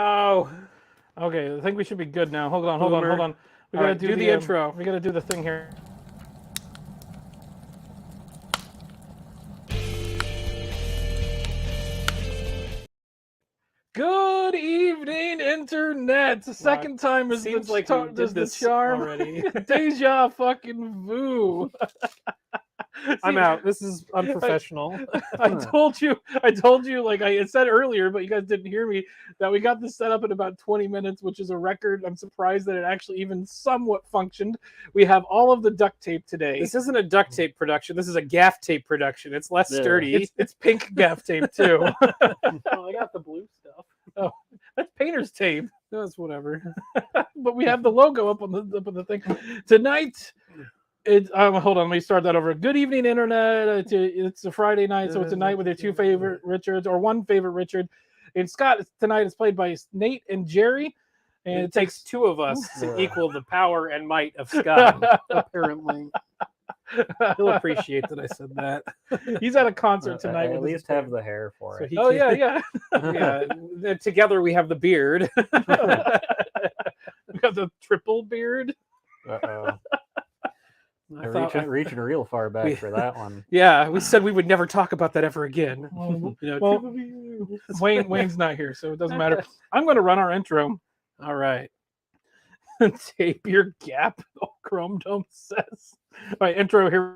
Oh, okay. I think we should be good now. Hold on. We gotta do the intro. We gotta do the thing here. Good evening, Internet. The second time is Seems the like we did this charm already. Deja fucking vu. I'm out. This is unprofessional. I told you, like I said earlier, but you guys didn't hear me, that we got this set up in about 20 minutes, which is a record. I'm surprised that it actually even somewhat functioned. We have all of the duct tape today. This isn't a duct tape production. This is a gaff tape production. It's less sturdy. It's pink gaff tape, too. Oh, I got the blue stuff. Oh, that's painter's tape. That's whatever. But we have the logo up on the thing. Tonight... hold on, let me start that over. Good evening, Internet. It's a Friday night, so it's a night with your two favorite Richards, or one favorite Richard. And Scott tonight is played by Nate and Jerry. And it takes two of us to equal the power and might of Scott, apparently. He'll appreciate that I said that. He's at a concert tonight. At least have the hair for it. So yeah. Together we have the beard. We got the triple beard. Uh-oh. Reaching real far back for that one. Yeah, we said we would never talk about that ever again. Wayne's not here, so it doesn't matter. I'm going to run our intro. All right. Tape your gap, Chrome Dome says. All right, intro here.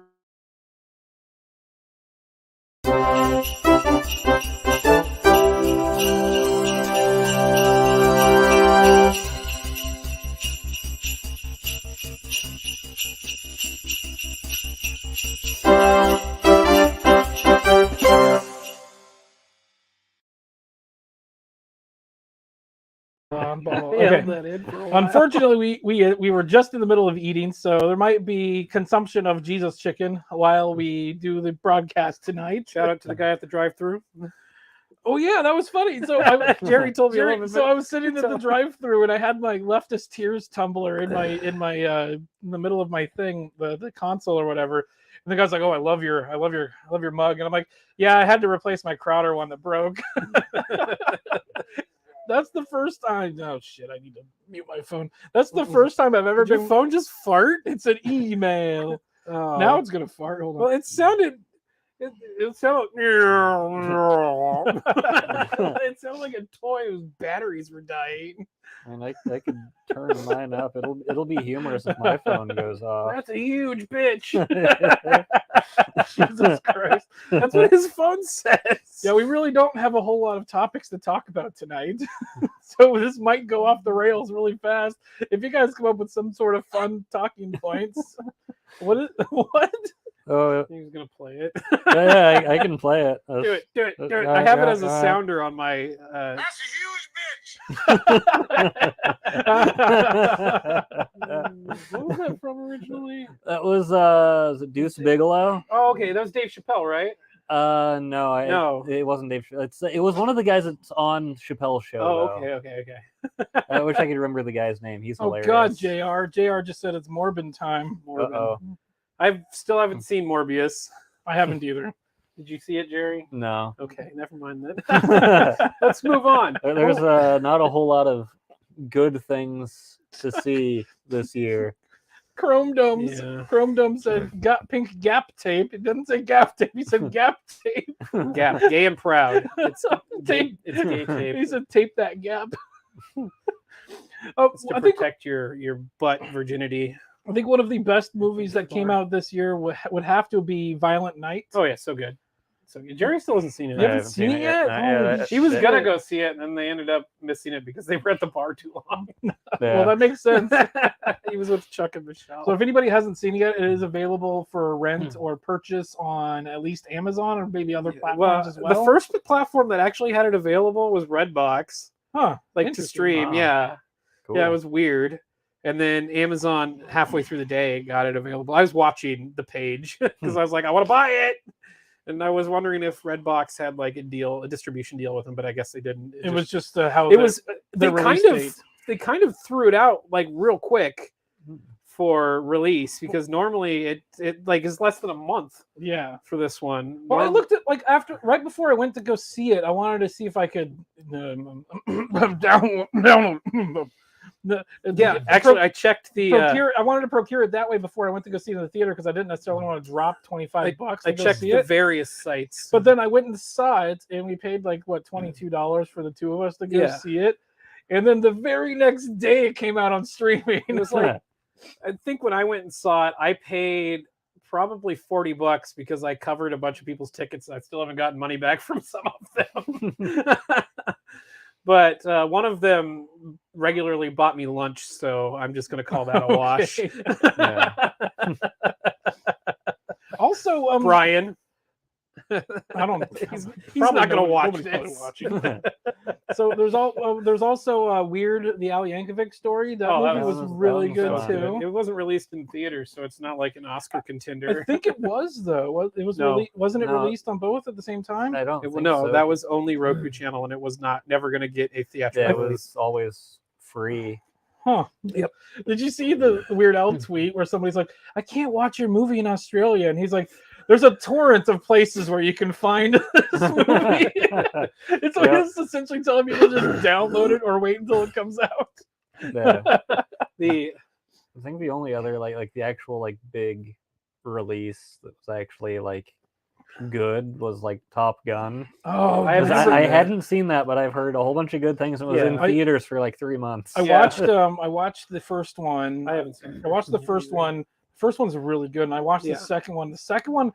sound ball. Yeah, Okay. that in for a while. Unfortunately, we were just in the middle of eating, so there might be consumption of Jesus chicken while we do the broadcast tonight. Shout out to the guy at the drive-through. Oh yeah, that was funny. So Jerry told me a little bit. so I was sitting at the drive-through and I had my leftist tears tumbler in the middle of my thing, the console or whatever. And the guy's like, "Oh, I love your mug," and I'm like, "Yeah, I had to replace my Crowder one that broke." That's the first time. Oh shit! I need to mute my phone. That's the first time I've ever Did your been. phone just fart? It's an email. Oh. Now it's gonna fart. Hold on. Well, it sounded. It sounded. It sounded like a toy whose batteries were dying. And I could turn mine up. It'll be humorous if my phone goes off. That's a huge bitch. Jesus Christ. That's what his phone says. Yeah, we really don't have a whole lot of topics to talk about tonight. So this might go off the rails really fast. If you guys come up with some sort of fun talking points. What? Oh, He was gonna play it. yeah, I can play it. Do it. Do it. Do it. Yeah, I have it yeah, as a sounder on my. That's a huge bitch. What was that from originally? That was Deuce Bigelow. Oh, okay. That was Dave Chappelle, right? No, No. it wasn't Dave. It was one of the guys that's on Chappelle's show. Oh, though. okay. I wish I could remember the guy's name. He's Oh hilarious. God, JR just said it's Morbin time. Uh-oh. I still haven't seen Morbius. I haven't either. Did you see it, Jerry? No. Okay, never mind then. Let's move on. There's not a whole lot of good things to see this year. Chrome Dome said got pink gap tape. It doesn't say gap tape. He said gap tape. Gap, gay and proud. It's Tape. It's gay tape. He said tape that gap. It's to protect your butt virginity. I think one of the best movies that came out this year would have to be Violent Night. Oh yeah, so good. So good. Jerry still hasn't seen it. You haven't seen it yet? Holy He was shit. gonna go see it, and then they ended up missing it because they were at the bar too long. Well, that makes sense. He was with Chuck and Michelle. So if anybody hasn't seen it yet, it is available for rent or purchase on at least Amazon or maybe other platforms as well. The first platform that actually had it available was Redbox, like to Interesting. Stream. Wow. Yeah, Cool. yeah, it was weird. And then Amazon halfway through the day got it available. I was watching the page because I was like, I want to buy it. And I was wondering if Redbox had like a distribution deal with them, but I guess they didn't. It was just how it was. the They kind of threw it out like real quick for release because normally it like is less than a month. Yeah. For this one. Well, I looked at like right before I went to go see it. I wanted to see if I could download. Yeah, actually, I checked the. I wanted to procure it that way before I went to go see it in the theater because I didn't necessarily want to drop $25. I checked the various sites, but then I went and saw it, and we paid like what $22 for the two of us to go see it, and then the very next day it came out on streaming. It was like, I think when I went and saw it, I paid probably $40 because I covered a bunch of people's tickets. I still haven't gotten money back from some of them. But one of them regularly bought me lunch, so I'm just going to call that a wash. Also, Brian. I don't. He's not going to watch this. So there's also Weird, the Al Yankovic story. That movie was really good too. It wasn't released in theaters, so it's not like an Oscar contender. I think it was though. It was wasn't it released on both at the same time? I don't. No, that was only Roku channel, and it was never going to get a theatrical Yeah, it release. was always free. Huh. Yep. Did you see the Weird Al tweet where somebody's like, "I can't watch your movie in Australia," and he's like, "There's a torrent of places where you can find this movie." It's like it's essentially telling people to just download it or wait until it comes out. Yeah. I think the only other like the actual like big release that was actually like good was like Top Gun. Oh, I hadn't seen that, but I've heard a whole bunch of good things. It was in theaters for like 3 months. I watched the first one. I haven't seen it. I watched the first one. First one's really good, and I watched the second one. The second one,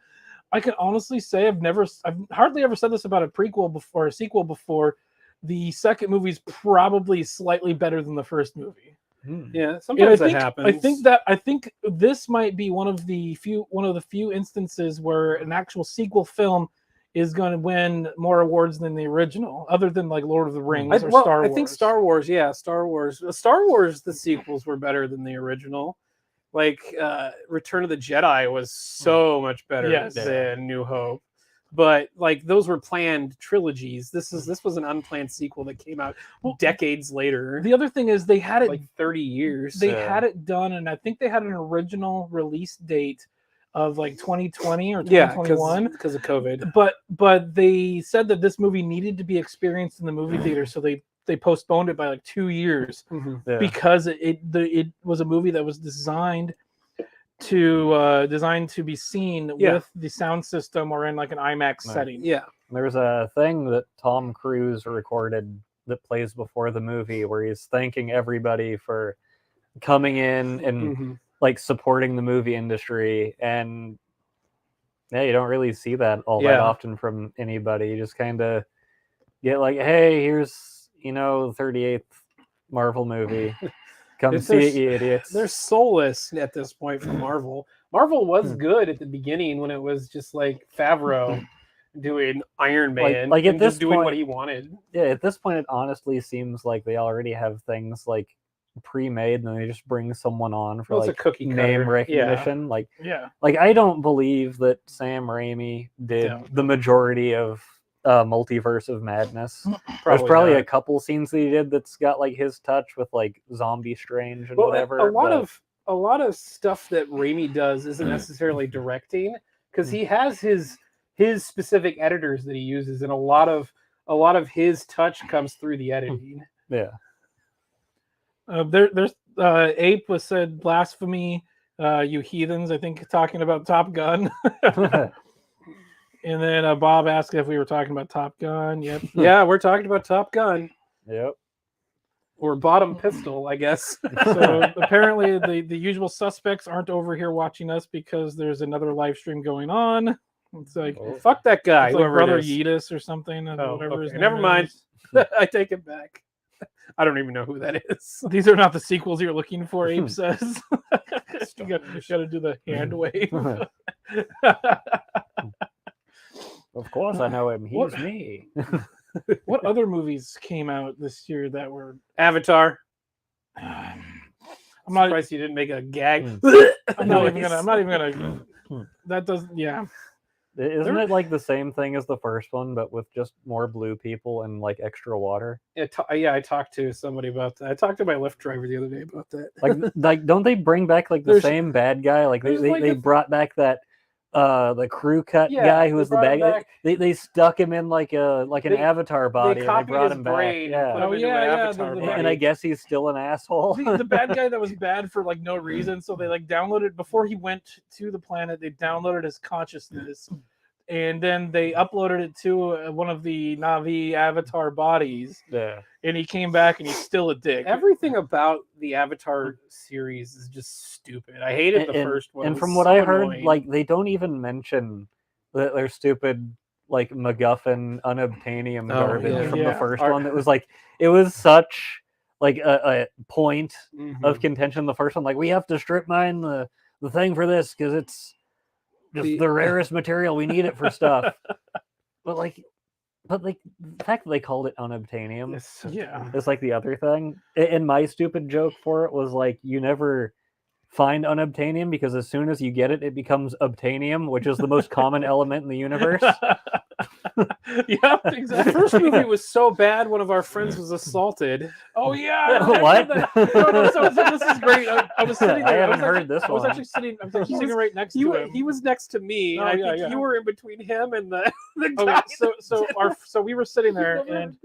I can honestly say I've hardly ever said this about a prequel before, a sequel before. The second movie's probably slightly better than the first movie. Yeah, sometimes that happens. I think this might be one of the few instances where an actual sequel film is going to win more awards than the original, other than like Lord of the Rings or well, Star Wars. I think Star Wars. Yeah, Star Wars. Star Wars. The sequels were better than the original. Like Return of the Jedi was so much better Yes. than New Hope. But like those were planned trilogies. This was an unplanned sequel that came out decades later. The other thing is they had it like 30 years. They had it done, and I think they had an original release date of like 2020 or 2021 because of COVID. But they said that this movie needed to be experienced in the movie theater, so they postponed it by like 2 years because it was a movie that was designed to be seen with the sound system or in like an IMAX setting. Yeah. There's a thing that Tom Cruise recorded that plays before the movie where he's thanking everybody for coming in and like supporting the movie industry, and yeah, you don't really see that all that often from anybody. You just kind of get like, hey, here's the 38th Marvel movie. Come see it, you idiots. They're soulless at this point for Marvel. Marvel was good at the beginning when it was just like Favreau doing Iron Man, like at and this just doing point, what he wanted. Yeah, at this point, it honestly seems like they already have things like pre-made, and they just bring someone on for It's a like cookie name cutter. recognition. Yeah. Like I don't believe that Sam Raimi did the majority of Multiverse of Madness. There's probably not. a couple scenes that he did that's got like his touch with like Zombie Strange and Well, whatever. A lot of stuff that Raimi does isn't necessarily directing, because he has his specific editors that he uses, and a lot of his touch comes through the editing. Yeah. There's Ape was said blasphemy, you heathens. I think talking about Top Gun. And then Bob asked if we were talking about Top Gun. Yep. Yeah, we're talking about Top Gun. Yep. Or Bottom Pistol, I guess. So apparently the usual suspects aren't over here watching us because there's another live stream going on. It's like fuck that guy, it's like whoever Brother it is. Yeetus or something. Whatever his name Never mind. is. I take it back. I don't even know who that is. These are not the sequels you're looking for, Abe says. you got to do the hand wave. Of course, I know him. He's me. What other movies came out this year that were Avatar? I'm surprised you didn't make a gag. I'm not even gonna. That doesn't. Yeah. Isn't it like the same thing as the first one, but with just more blue people and like extra water? Yeah, I talked to somebody about that. I talked to my Lyft driver the other day about that. Like don't they bring back like the same bad guy? Like they brought back that the crew cut guy who was the bad guy. They stuck him in like an Avatar body and they brought him back. And I guess he's still an asshole. The bad guy that was bad for like no reason. So they like downloaded before he went to the planet. They downloaded his consciousness, and then they uploaded it to one of the Na'vi Avatar bodies. Yeah. And he came back and he's still a dick. Everything about the Avatar series is just stupid. I hated the first one. And from what I heard, like they don't even mention that they're stupid like MacGuffin unobtainium garbage from the first one. It was like it was such like a point of contention. The first one, like we have to strip mine the thing for this because it's just the rarest material. We need it for stuff. But the fact that they called it unobtainium, it's like the other thing. And my stupid joke for it was like, you never find unobtainium because as soon as you get it, it becomes obtainium, which is the most common element in the universe. Yeah, exactly. The first movie was so bad, one of our friends was assaulted. Oh yeah. What? No, so this is great. I was sitting there. I haven't heard this one. I was actually sitting right next to him. He was next to me. Oh, I think you were in between him and the guy. Okay, so we were sitting there, and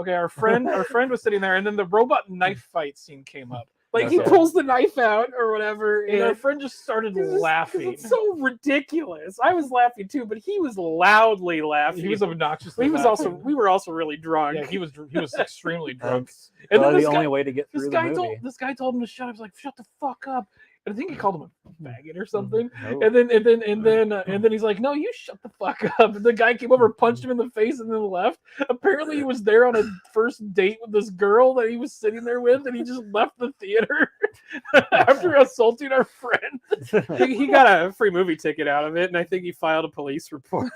our friend was sitting there, and then the robot knife fight scene came up. Like he pulls the knife out or whatever, and our friend just started laughing. It's so ridiculous. I was laughing too, but he was loudly laughing. He was obnoxious. We were also really drunk. Yeah, he was extremely drunk. And then the only way to get through the movie. This guy told him to shut up. He's like, "Shut the fuck up." And I think he called him a faggot or something. And then he's like, "No, you shut the fuck up." And the guy came over, punched him in the face, and then left. Apparently, he was there on a first date with this girl that he was sitting there with, and he just left the theater after assaulting our friend. He got a free movie ticket out of it, and I think he filed a police report.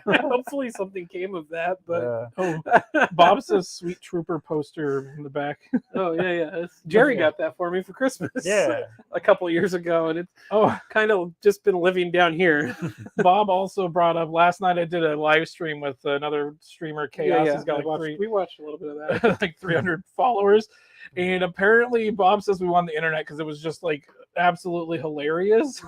Hopefully something came of that. But Bob says Sweet Trooper poster in the back. oh yeah. Jerry got that for me for Christmas. Yeah. A couple years ago, and it's Oh, kind of just been living down here. Bob also brought up last night. I did a live stream with another streamer, Chaos. He's got we watched a little bit of that. like 300 followers, and apparently Bob says we won the internet because it was just like absolutely hilarious.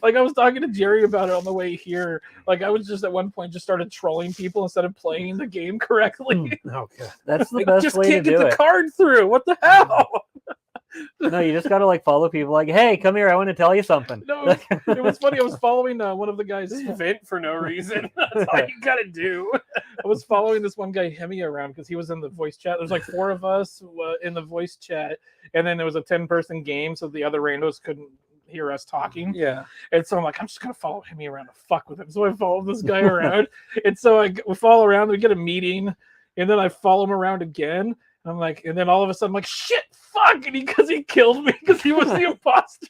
Like I was talking to Jerry about it on the way here. Like I was just at one point just started trolling people instead of playing the game correctly. Oh god, That's the I best just way to can't do get the it. card through. What the hell? No, you just gotta like follow people. Like, hey, come here. I want to tell you something. No, it was funny. I was following one of the guys. Just vent for no reason. That's all you gotta do. I was following this one guy Hemi around because he was in the voice chat. There's like 4 of us in the voice chat, and then there was a 10-person game, so the other randos couldn't hear us talking. Yeah. And so I'm like, I'm just gonna follow Hemi around to fuck with him. So I follow this guy around, and so we follow around. We get a meeting, and then I follow him around again. I'm like, and then all of a sudden, I'm like, shit, fuck, and because he killed me because he was the imposter.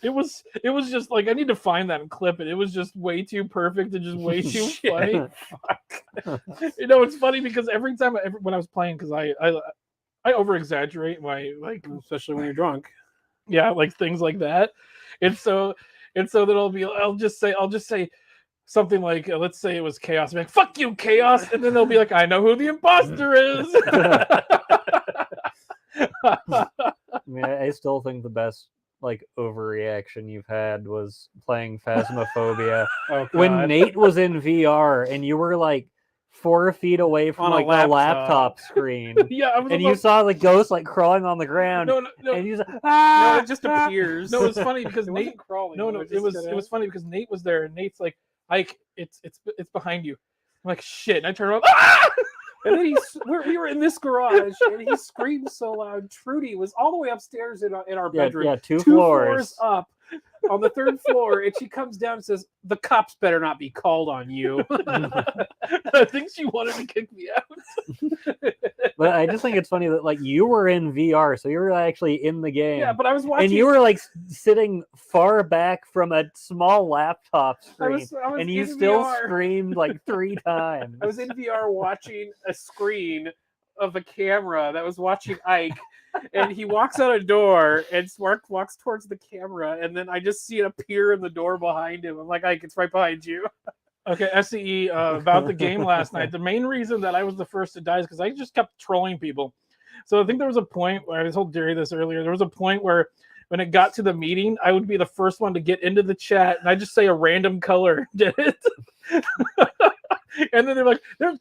It was just like I need to find that and clip it. It was just way too perfect and just way too funny. Fuck. You know, it's funny because every time when I was playing, because I over exaggerate my like, especially when you're drunk. Yeah, like things like that. And so that I'll just say something like, let's say it was Chaos. I'm like, fuck you, Chaos. And then they'll be like, I know who the imposter is. I mean, I still think the best like overreaction you've had was playing Phasmophobia when Nate was in VR and you were like 4 feet away from On a like the laptop screen. Yeah, and you saw the ghost like crawling on the ground. No, and he's like, no, it just appears. No, it's funny because it Nate wasn't crawling. No, it was funny because Nate was there and Nate's like, Ike, it's behind you. I'm like, shit, and I turn around. Ah! And then we were in this garage, and he screamed so loud. Trudy was all the way upstairs in our bedroom. Yeah, two floors up on the 3rd floor, and she comes down and says, "The cops better not be called on you." I think she wanted to kick me out. But I just think it's funny that like you were in VR, so you were actually in the game. Yeah, but I was watching, and you were like sitting far back from a small laptop screen, I was and you in still VR. Screamed like 3 times. I was in VR watching a screen of a camera that was watching Ike, and he walks out a door and walks towards the camera, and then I just see it appear in the door behind him. I'm like, Ike, it's right behind you. Okay, SCE, about the game last night. The main reason that I was the first to die is because I just kept trolling people. So I think there was a point where I told Jerry this earlier. There was a point where when it got to the meeting, I would be the first one to get into the chat, and I just say a random color did it. And then they're like, "There's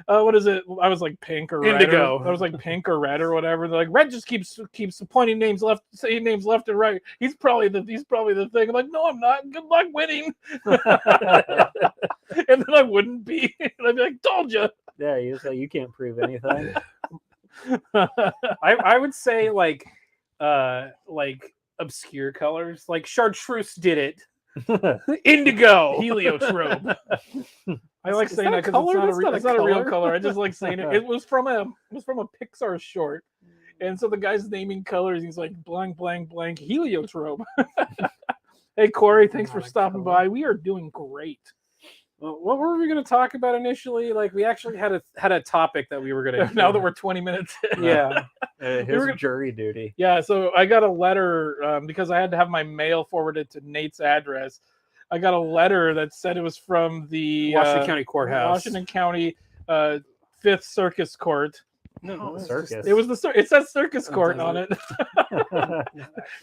what is it?" I was like pink or red. Indigo. I was like pink or red or whatever. They're like, "Red just keeps pointing names left, saying names left and right. He's probably the thing." I'm like, "No, I'm not. Good luck winning." And then I wouldn't be. And I'd be like, "Told you." Yeah, you just like you can't prove anything. I would say like obscure colors, like chartreuse did it. Indigo, heliotrope. I like Is saying that that a because color? it's not a real color. color. I just like saying it. It was from a Pixar short, and so the guy's naming colors. He's like blank, blank, blank, heliotrope. Hey Corey, thanks for stopping by. We are doing great. Well, what were we going to talk about initially? Like we actually had a topic that we were going to. Now that we're 20 minutes in. Yeah, His jury duty. Yeah, so I got a letter because I had to have my mail forwarded to Nate's address. I got a letter that said it was from the Washington County Courthouse, Washington County 5th Circus Court. No, circus. It was it says Circus Court on it.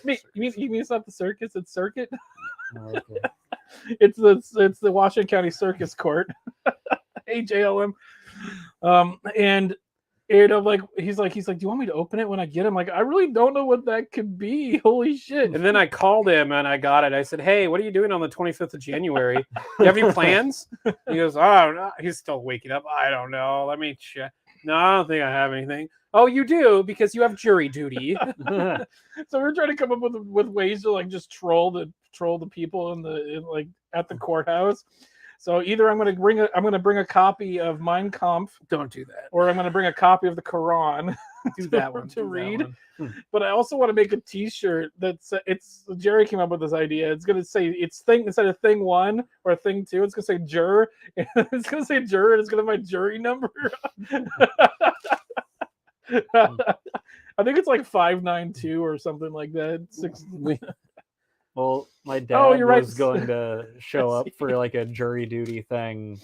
You mean it's not the circus? It's circuit. Okay. It's the Washington County Circus Court. AJLM. And I'm like, he's like, do you want me to open it when I get him? Like, I really don't know what that could be. Holy shit. And then I called him and I got it. I said, "Hey, what are you doing on the 25th of January? You have any plans?" He goes, "Oh, no." He's still waking up. "I don't know. Let me check." "No, I don't think I have anything." "Oh, you do because you have jury duty." So we're trying to come up with ways to like just troll the people like at the courthouse. So either I'm going to bring a copy of Mein Kampf. Don't do that. Or I'm going to bring a copy of the Quran. Do that one. to do that read. one. But I also want to make a T-shirt that's Jerry came up with this idea. It's gonna say it's thing instead of thing 1 or thing 2. It's gonna say jur. It's gonna say jur, and it's gonna have my jury number. I think it's like 592 or something like that. Well, my dad you're right. was going to show up for like a jury duty thing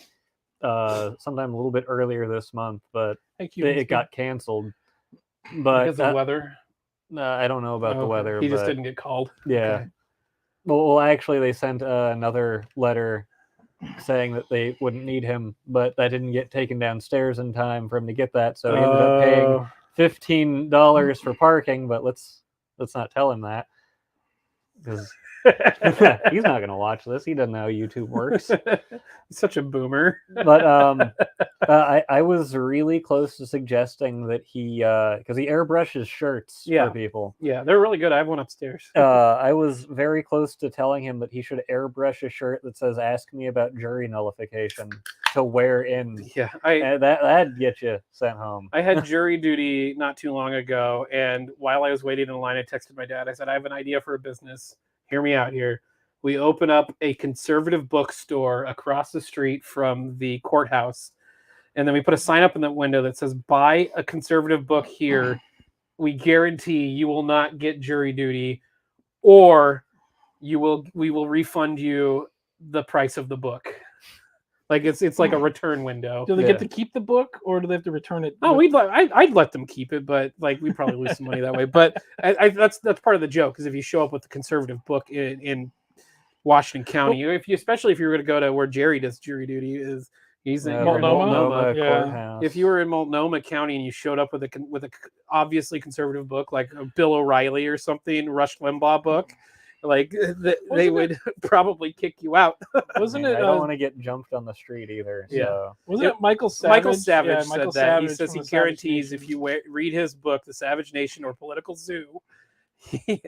sometime a little bit earlier this month, but Thank you. it got canceled. But Because of weather. I don't know about the Okay. weather. He just but didn't get called. Yeah. Okay. Well, actually, they sent another letter saying that they wouldn't need him, but that didn't get taken downstairs in time for him to get that. So he ended up paying $15 for parking. But let's not tell him that, because he's not going to watch this. He doesn't know how YouTube works. Such a boomer. But I was really close to suggesting that he, because he airbrushes shirts for people. Yeah, they're really good. I have one upstairs. I was very close to telling him that he should airbrush a shirt that says "Ask me about jury nullification" to wear in. Yeah, that'd get you sent home. I had jury duty not too long ago, and while I was waiting in line, I texted my dad. I said, "I have an idea for a business. Hear me out here. We open up a conservative bookstore across the street from the courthouse, and then we put a sign up in the window that says, 'Buy a conservative book here. We guarantee you will not get jury duty, or we will refund you the price of the book.'" Like it's like a return window. Do they get to keep the book, or do they have to return it? Oh, I'd let them keep it, but like we'd probably lose some money that way. But that's part of the joke, because if you show up with a conservative book in Washington County, especially if you were going to go to where Jerry does jury duty, he's in Multnomah. Courthouse. If you were in Multnomah County and you showed up with a obviously conservative book like a Bill O'Reilly or something, Rush Limbaugh book, like they would probably kick you out. Wasn't I it? don't want to get jumped on the street either. Yeah. So. Wasn't it Michael Savage? Michael Savage said Michael that. Savage He says from he the guarantees Savage if you read his book, The Savage Nation or Political Zoo. He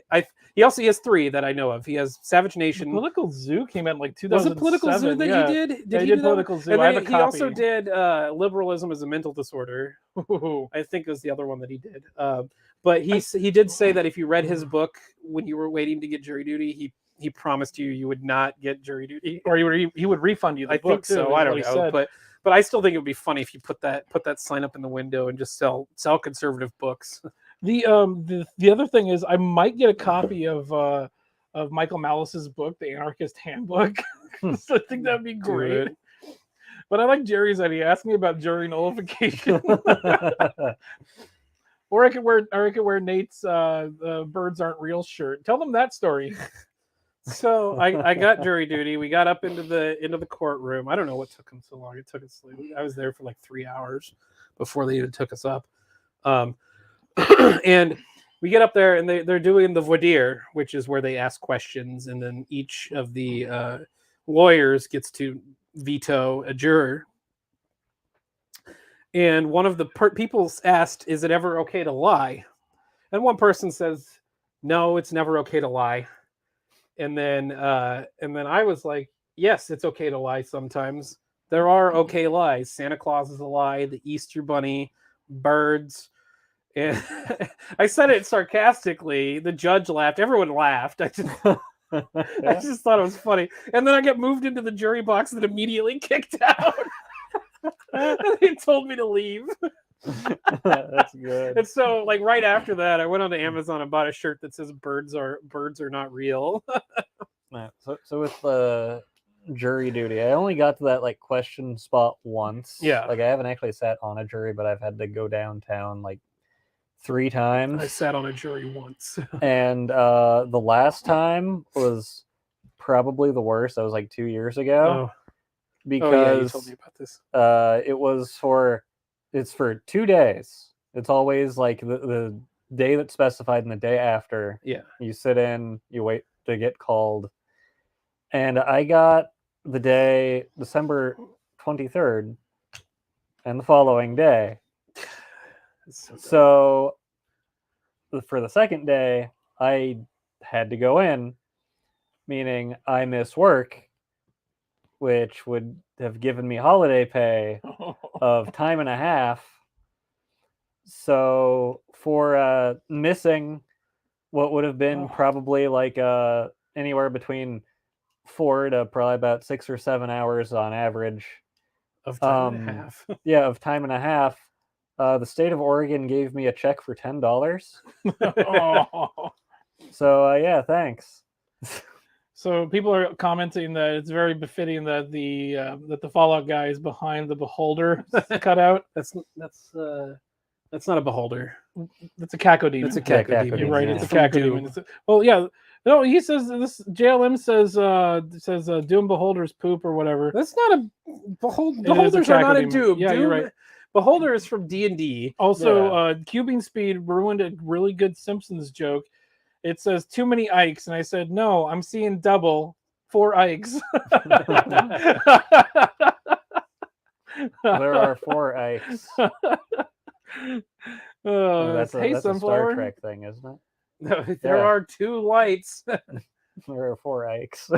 has 3 that I know of. He has Savage Nation. Political Zoo came out in like 2007. Was it Political Zoo that he did? He he did do Political Zoo. And I have a he copy. also did Liberalism as a Mental Disorder. I think was the other one that he did. But he did say that if you read his book when you were waiting to get jury duty, he promised you would not get jury duty, or he would refund you the I book think so. too, I don't what he know, said. but I still think it would be funny if you put that sign up in the window and just sell conservative books. The other thing is, I might get a copy of Michael Malice's book, The Anarchist Handbook. So I think that'd be great. But I like Jerry's idea. Ask me about jury nullification. Or I could wear Nate's "Birds Aren't Real" shirt. Tell them that story. So I got jury duty. We got up into the courtroom. I don't know what took them so long. It took us. I was there for like 3 hours before they even took us up. And we get up there, and they're doing the voir dire, which is where they ask questions, and then each of the lawyers gets to veto a juror. And one of the people asked, "Is it ever okay to lie?" And one person says, "No, it's never okay to lie." And then I was like, "Yes, it's okay to lie sometimes. There are okay lies. Santa Claus is a lie. The Easter Bunny, birds." And I said it sarcastically. The judge laughed. Everyone laughed. I just thought it was funny. And then I got moved into the jury box and immediately kicked out. They told me to leave. That's good. And so, like right after that, I went on to Amazon and bought a shirt that says "Birds are not real." So with the jury duty, I only got to that like question spot once. Yeah. Like I haven't actually sat on a jury, but I've had to go downtown like 3 times. I sat on a jury once. And the last time was probably the worst. That was like 2 years ago. Because yeah, you told me about this. It's for 2 days. It's always like the day that's specified and the day after. Yeah. You sit in, you wait to get called. And I got the day December 23rd and the following day. So for the second day, I had to go in, meaning I miss work, which would have given me holiday pay of time and a half. So for missing what would have been probably like anywhere between 4 to probably about 6 or 7 hours on average Of time and a half. of time and a half, the state of Oregon gave me a check for $10. Oh. So yeah, thanks. So people are commenting that it's very befitting that the Fallout guy is behind the beholder cutout. That's not a beholder. That's a cacodemon. That's a Yeah, cacodemon. You're right. yeah. It's a From cacodemon. Doom. Well, yeah. No, he says this. JLM says Doom Beholder's poop or whatever. That's not a It is a beholders are not in cacodemon. Doom. Yeah, Doom, you're right. Beholder is from D&D. Also, Cubing Speed ruined a really good Simpsons joke. It says too many Ikes, and I said no. I'm seeing double 4 Ikes. There are 4 Ikes. That's hey, a Star Sunflower. Trek thing, isn't it? No, there Yeah. are 2 lights. There are 4 Ikes.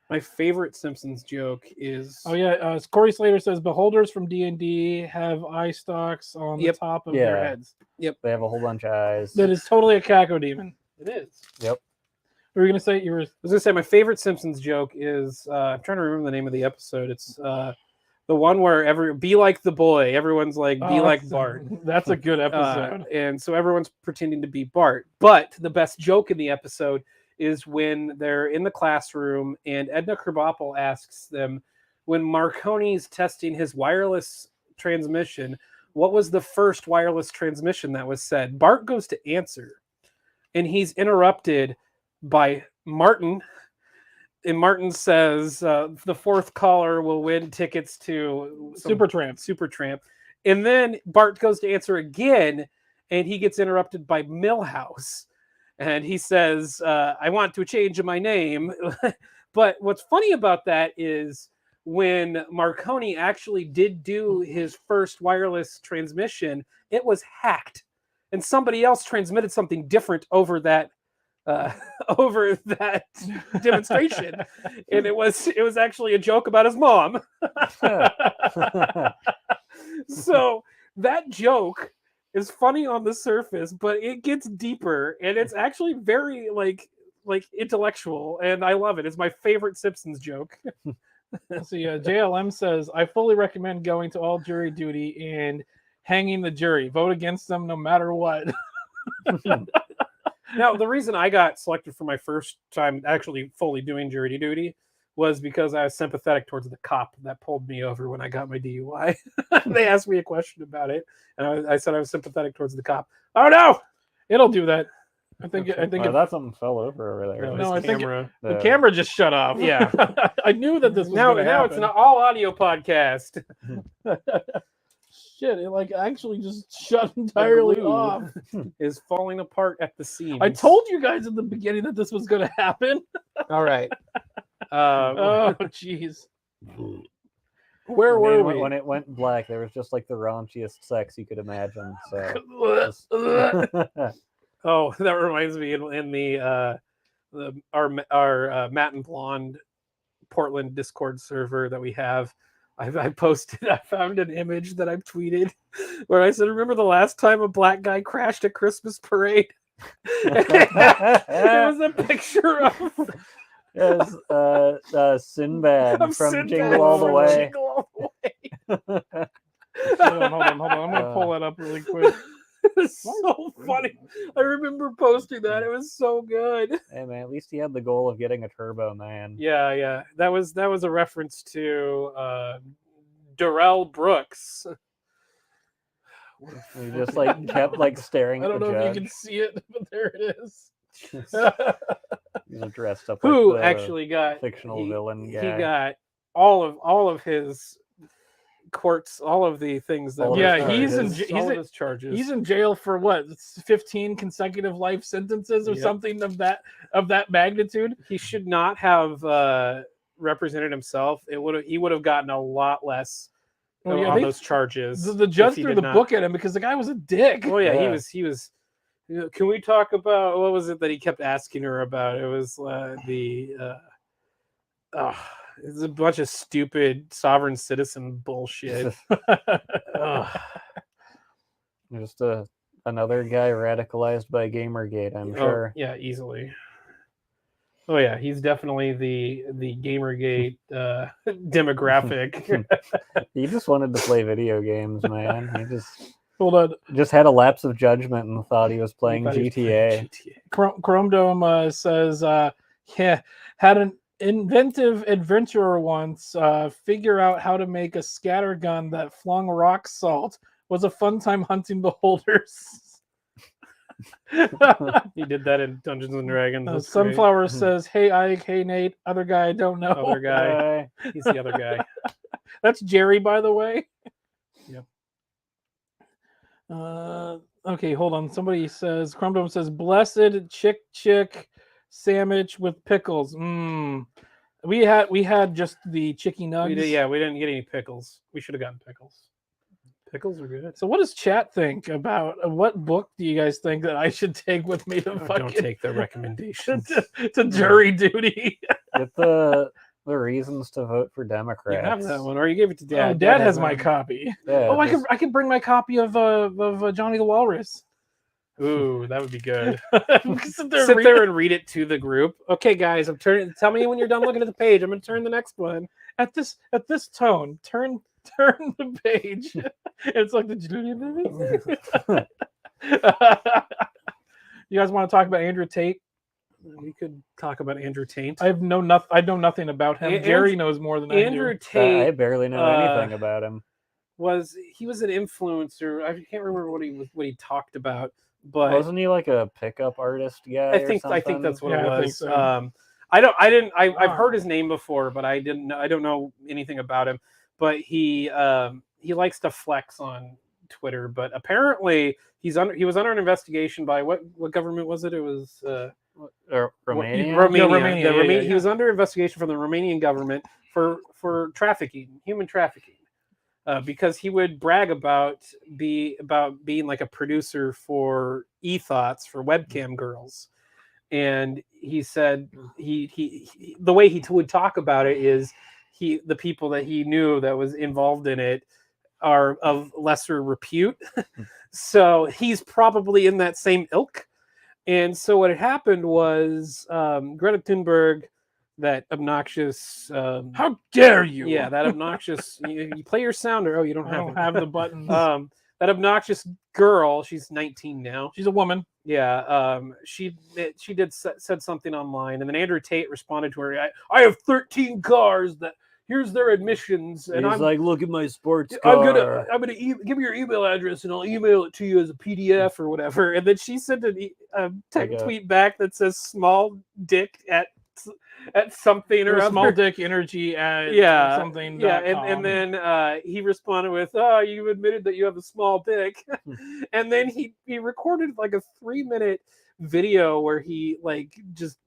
My favorite Simpsons joke is Oh yeah, Corey Slater says beholders from D&D have eye stalks on the top of their Yeah. heads. They have a whole bunch of eyes. That is totally a cacodemon. it is. Yep. What were you gonna say? You were I was gonna say my favorite Simpsons joke is I'm trying to remember the name of the episode. It's the one where be like the boy. Everyone's like be like Bart. That's a good episode. And so everyone's pretending to be Bart. But the best joke in the episode is when they're in the classroom and Edna Krabappel asks them, when Marconi's testing his wireless transmission, what was the first wireless transmission that was said? Bart goes to answer, and he's interrupted by Martin. And Martin says, the fourth caller will win tickets to Supertramp. And then Bart goes to answer again, and he gets interrupted by Milhouse. And he says, I want to change my name. But what's funny about that is when Marconi actually did do his first wireless transmission, it was hacked. And somebody else transmitted something different over that demonstration. And it was actually a joke about his mom. So that joke is funny on the surface, but it gets deeper, and it's actually very like intellectual, and I love it. It's my favorite Simpsons joke. Let's see, JLM says, I fully recommend going to all jury duty and hanging the jury. Vote against them no matter what. Now, the reason I got selected for my first time actually fully doing jury duty was because I was sympathetic towards the cop that pulled me over when I got my DUI. They asked me a question about it, and I said I was sympathetic towards the cop. Oh no, It'll do that. I think I thought something fell over there. No, I think camera. the camera just shut off. Yeah. I knew that this was Now gonna it's happen. an all audio podcast. Shit, it like actually just shut entirely glue off. Is falling apart at the seams. I told you guys in the beginning that this was gonna happen. All right. Oh jeez. Where were we? When it went black, there was just like the raunchiest sex you could imagine. So Oh, that reminds me in the our Matt and Blonde Portland Discord server that we have. I posted. I found an image that I've tweeted where I said, "Remember the last time a black guy crashed a Christmas parade?" It was a picture of Yes, Sinbad of from Sinbad Jingle All the from Way. Jingle All the Way. Hold on. I'm gonna pull that up really quick. It's so funny. I remember posting that. It was so good. Hey man, at least he had the goal of getting a Turbo Man. Yeah. That was a reference to Darrell Brooks. He just like kept like staring I at don't the know judge. if you can see it, but there it is. You know, dressed up Who like the actually got fictional villain guy. He got all of his courts, all of the things that. All of Yeah, his all of his charges. He's in jail for what? 15 consecutive life sentences or Yep. something of that magnitude. He should not have represented himself. He would have gotten a lot less Well, yeah, on they- those charges. The judge if he threw did the not. book at him because the guy was a dick. Oh yeah, Yeah. he was. Can we talk about what was it that he kept asking her about? It was It's a bunch of stupid sovereign citizen bullshit. Ugh. Just another guy radicalized by Gamergate, I'm sure. Yeah, easily. Oh yeah, he's definitely the Gamergate demographic. He just wanted to play video games, man. He Hold on. just had a lapse of judgment and thought he was playing Thought he was GTA. Chrome Dome says, yeah, had an inventive adventurer once figure out how to make a scatter gun that flung rock salt. Was a fun time hunting beholders. He did that in Dungeons and Dragons. That's great. Sunflower says, "Hey Ike, hey Nate, other guy I don't know." Other guy. He's the other guy. That's Jerry, by the way. Yep. Okay, hold on. Somebody says, Chrome Dome says, "Blessed chick sandwich with pickles." We had just the chicky nugs. We didn't get any pickles. We should have gotten pickles. Pickles are good. So what does chat think about what book do you guys think that I should take with me to Don't take the recommendations. to jury duty? Get the reasons to vote for Democrats. You have that one, or you gave it to Dad. Oh, Dad has my copy. Yeah, Oh, I could bring my copy of Johnny the Walrus. Ooh, that would be good. Sit Sit there and read it to the group. Okay, guys, I'm turning. Tell me when you're done looking at the page. I'm going to turn the next one. At this tone. Turn the page. It's like the. You guys want to talk about Andrew Tate? We could talk about Andrew Tate. I know nothing about him. Jerry knows more than Andrew I do. Tate. I barely know anything about him. He was an influencer. I can't remember what he talked about, but Wasn't he like a pickup artist guy? I think that's what it Yeah, I think was. so. I've heard his name before, but I don't know anything about him. But he likes to flex on Twitter. But apparently he was under an investigation by what government was it? It was Romania. Romania. Yeah. He was under investigation from the Romanian government for trafficking, human trafficking, because he would brag about being like a producer for e-thoughts for webcam girls. And he said he the way he would talk about it is the people that he knew that was involved in it are of lesser repute. So he's probably in that same ilk. And so what had happened was Greta Thunberg, that obnoxious How dare you? yeah, that obnoxious you play your sounder. Oh, you don't I don't have have the buttons. that obnoxious girl, she's 19 now. She's a woman. Yeah, she said something online, and then Andrew Tate responded to her. I have 13 cars that here's their admissions, and He's like, look at my sports car. I'm gonna give me your email address, and I'll email it to you as a PDF or whatever. And then she sent a tweet back that says "small dick" at something or small other. dick energy at something. Yeah, and then he responded with, "Oh, you admitted that you have a small dick," and then he recorded like a 3-minute video where he just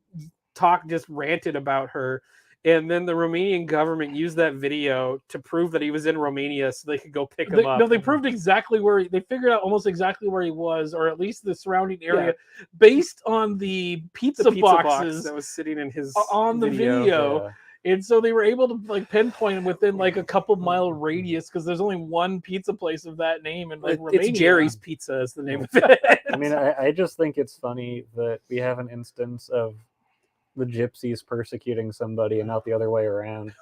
ranted about her. And then the Romanian government used that video to prove that he was in Romania so they could go pick him up. No, they proved exactly they figured out almost exactly where he was, or at least the surrounding area, based on the pizza boxes that was sitting in his on the video. Yeah. And so they were able to pinpoint him within a couple mile radius, because there's only one pizza place of that name in Romania. It's Jerry's Pizza is the name of it. I mean, I just think it's funny that we have an instance of the gypsies persecuting somebody and not the other way around.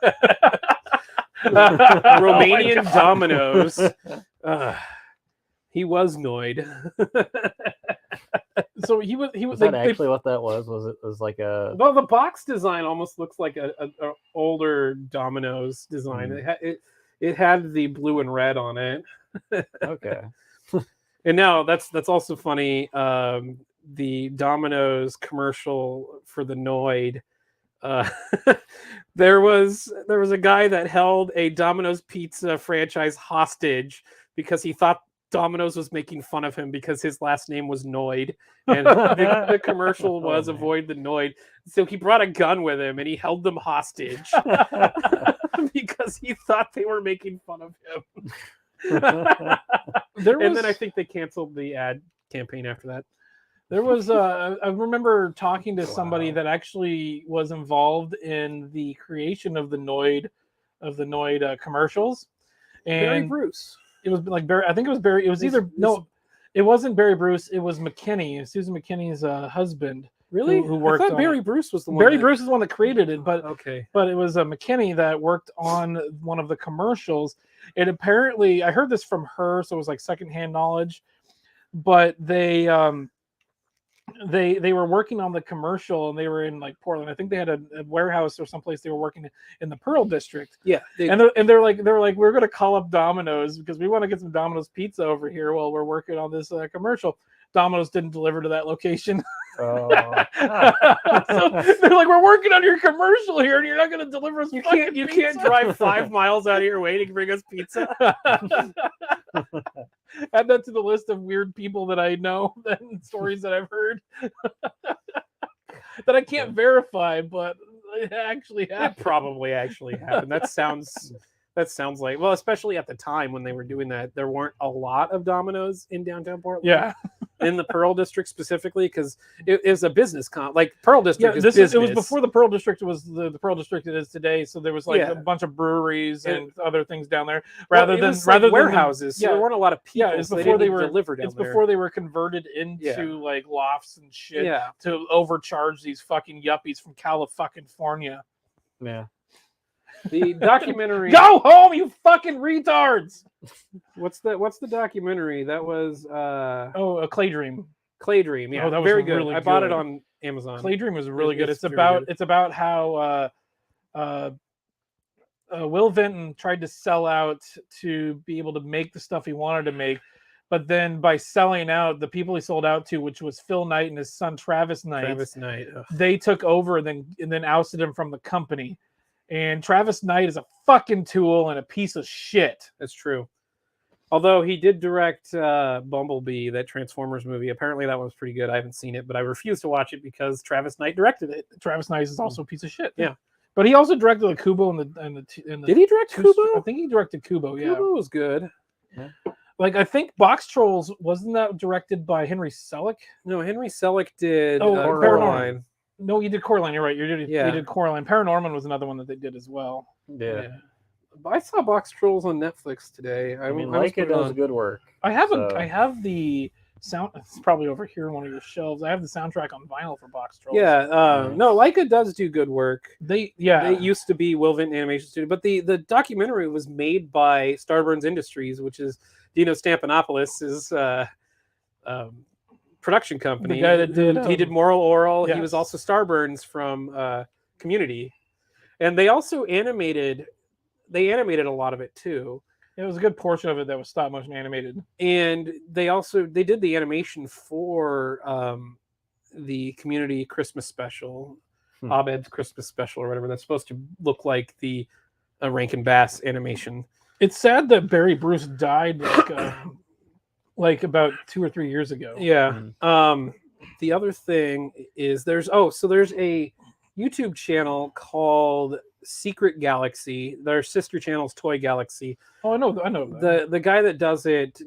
Romanian Dominoes. He was Noid. So he was. Was that actually what that was? Was it like a? Well, the box design almost looks like a older Domino's design. It had the blue and red on it. Okay. And now that's also funny. The Domino's commercial for the Noid. There was a guy that held a Domino's pizza franchise hostage because he thought Domino's was making fun of him because his last name was Noid, and the commercial was avoid the Noid. So he brought a gun with him and he held them hostage because he thought they were making fun of him. And then I think they canceled the ad campaign after that. There was I remember talking to somebody that actually was involved in the creation of the Noid commercials, Barry and Bruce. it was like Barry. I think it was Barry. It was either no, it wasn't Barry Bruce. It was McKinney, Susan McKinney's husband. Really? Who worked I thought on Barry it. Bruce was the one. Barry that- Bruce is the one that created it, but okay. it was McKinney that worked on one of the commercials. And apparently, I heard this from her, so it was like secondhand knowledge. But they were working on the commercial, and they were in like Portland. I think they had a warehouse or someplace they were working in the Pearl District. Yeah, And they're like we're gonna call up Domino's because we want to get some Domino's pizza over here while we're working on this commercial. Domino's didn't deliver to that location. Oh. So they're like, we're working on your commercial here, and you're not going to deliver us. you can't drive 5 miles out of your way to bring us pizza. Add that to the list of weird people that I know and stories that I've heard that I can't verify, but it actually That happened. probably actually happened. That sounds like, well, especially at the time when they were doing that, there weren't a lot of Domino's in downtown Portland. Yeah, in the Pearl District specifically, because it is a business like Pearl District is business. it was before the Pearl District was the Pearl District it is today. So there was like Yeah. a bunch of breweries and other things down there, Well, rather it than was like than warehouses. So yeah. there weren't a lot of people. Yeah, it's so before they they were deliver down It's there. before they were converted into Yeah. like lofts and shit Yeah. to overcharge these fucking yuppies from California. Yeah. The documentary. Go home, you fucking retards! What's the documentary? That was A Clay Dream. Clay Dream. Yeah, Oh, that was very good. really I bought it good. on Amazon. Clay Dream was really good. It's It's very good. about how Will Vinton tried to sell out to be able to make the stuff he wanted to make, but then by selling out, the people he sold out to, which was Phil Knight and his son Travis Knight, Ugh. they took over and then ousted him from the company. And Travis Knight is a fucking tool and a piece of shit. That's true. Although he did direct Bumblebee, that Transformers movie. Apparently that was pretty good. I haven't seen it, but I refuse to watch it because Travis Knight directed it. Travis Knight is also a piece of shit. Yeah. But he also directed the Kubo and the Did he direct Kubo? I think he directed Kubo, yeah. Kubo was good. Like I think Box Trolls, wasn't that directed by Henry Selick? No, Henry Selick did Paranormal. Coraline. No, you did Coraline. You're right. You Yeah. did Coraline. Paranorman was another one that they did as well. Yeah. I saw Box Trolls on Netflix today. I mean, I was Leica putting does on- good work. I have So- I have the sound. It's probably over here in one of your shelves. I have the soundtrack on vinyl for Box Trolls. Yeah, Nice. no, Leica does do good work. They It used to be Will Vinton Animation Studio, but the documentary was made by Starburns Industries, which is Dino Stampanopoulos' production company. The guy that did, he did Moral Oral. He yes. was also Starburns from Community, and they also animated. They animated a lot of it too, It was a good portion of it that was stop motion animated. and they did the animation for the Community Christmas special, Abed's Christmas special or whatever. That's supposed to look like the Rankin Bass animation. It's sad that Barry Bruce died like about 2 or 3 years ago. Yeah. The other thing is there's a YouTube channel called Secret Galaxy. Their sister channel's Toy Galaxy. Oh, I know. That. The guy that does it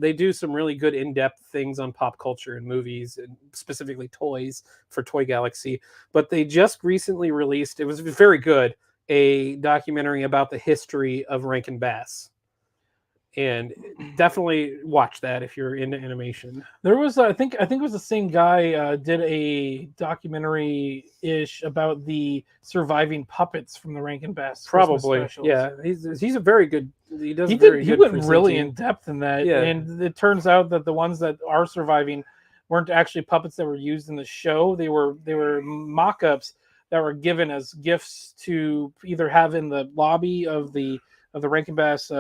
they do some really good in-depth things on pop culture and movies, and specifically toys for Toy Galaxy. But they just recently released, it was very good, a documentary about the history of Rankin Bass. And definitely watch that if you're into animation. There was, I think it was the same guy did a documentary ish about the surviving puppets from the Rankin Bass. Christmas Probably, specials. yeah. He's a very good. He does. He very did. He good went really presenting. in depth in that, Yeah. and it turns out that the ones that are surviving weren't actually puppets that were used in the show. They were mock-ups that were given as gifts to either have in the lobby of the Rankin Bass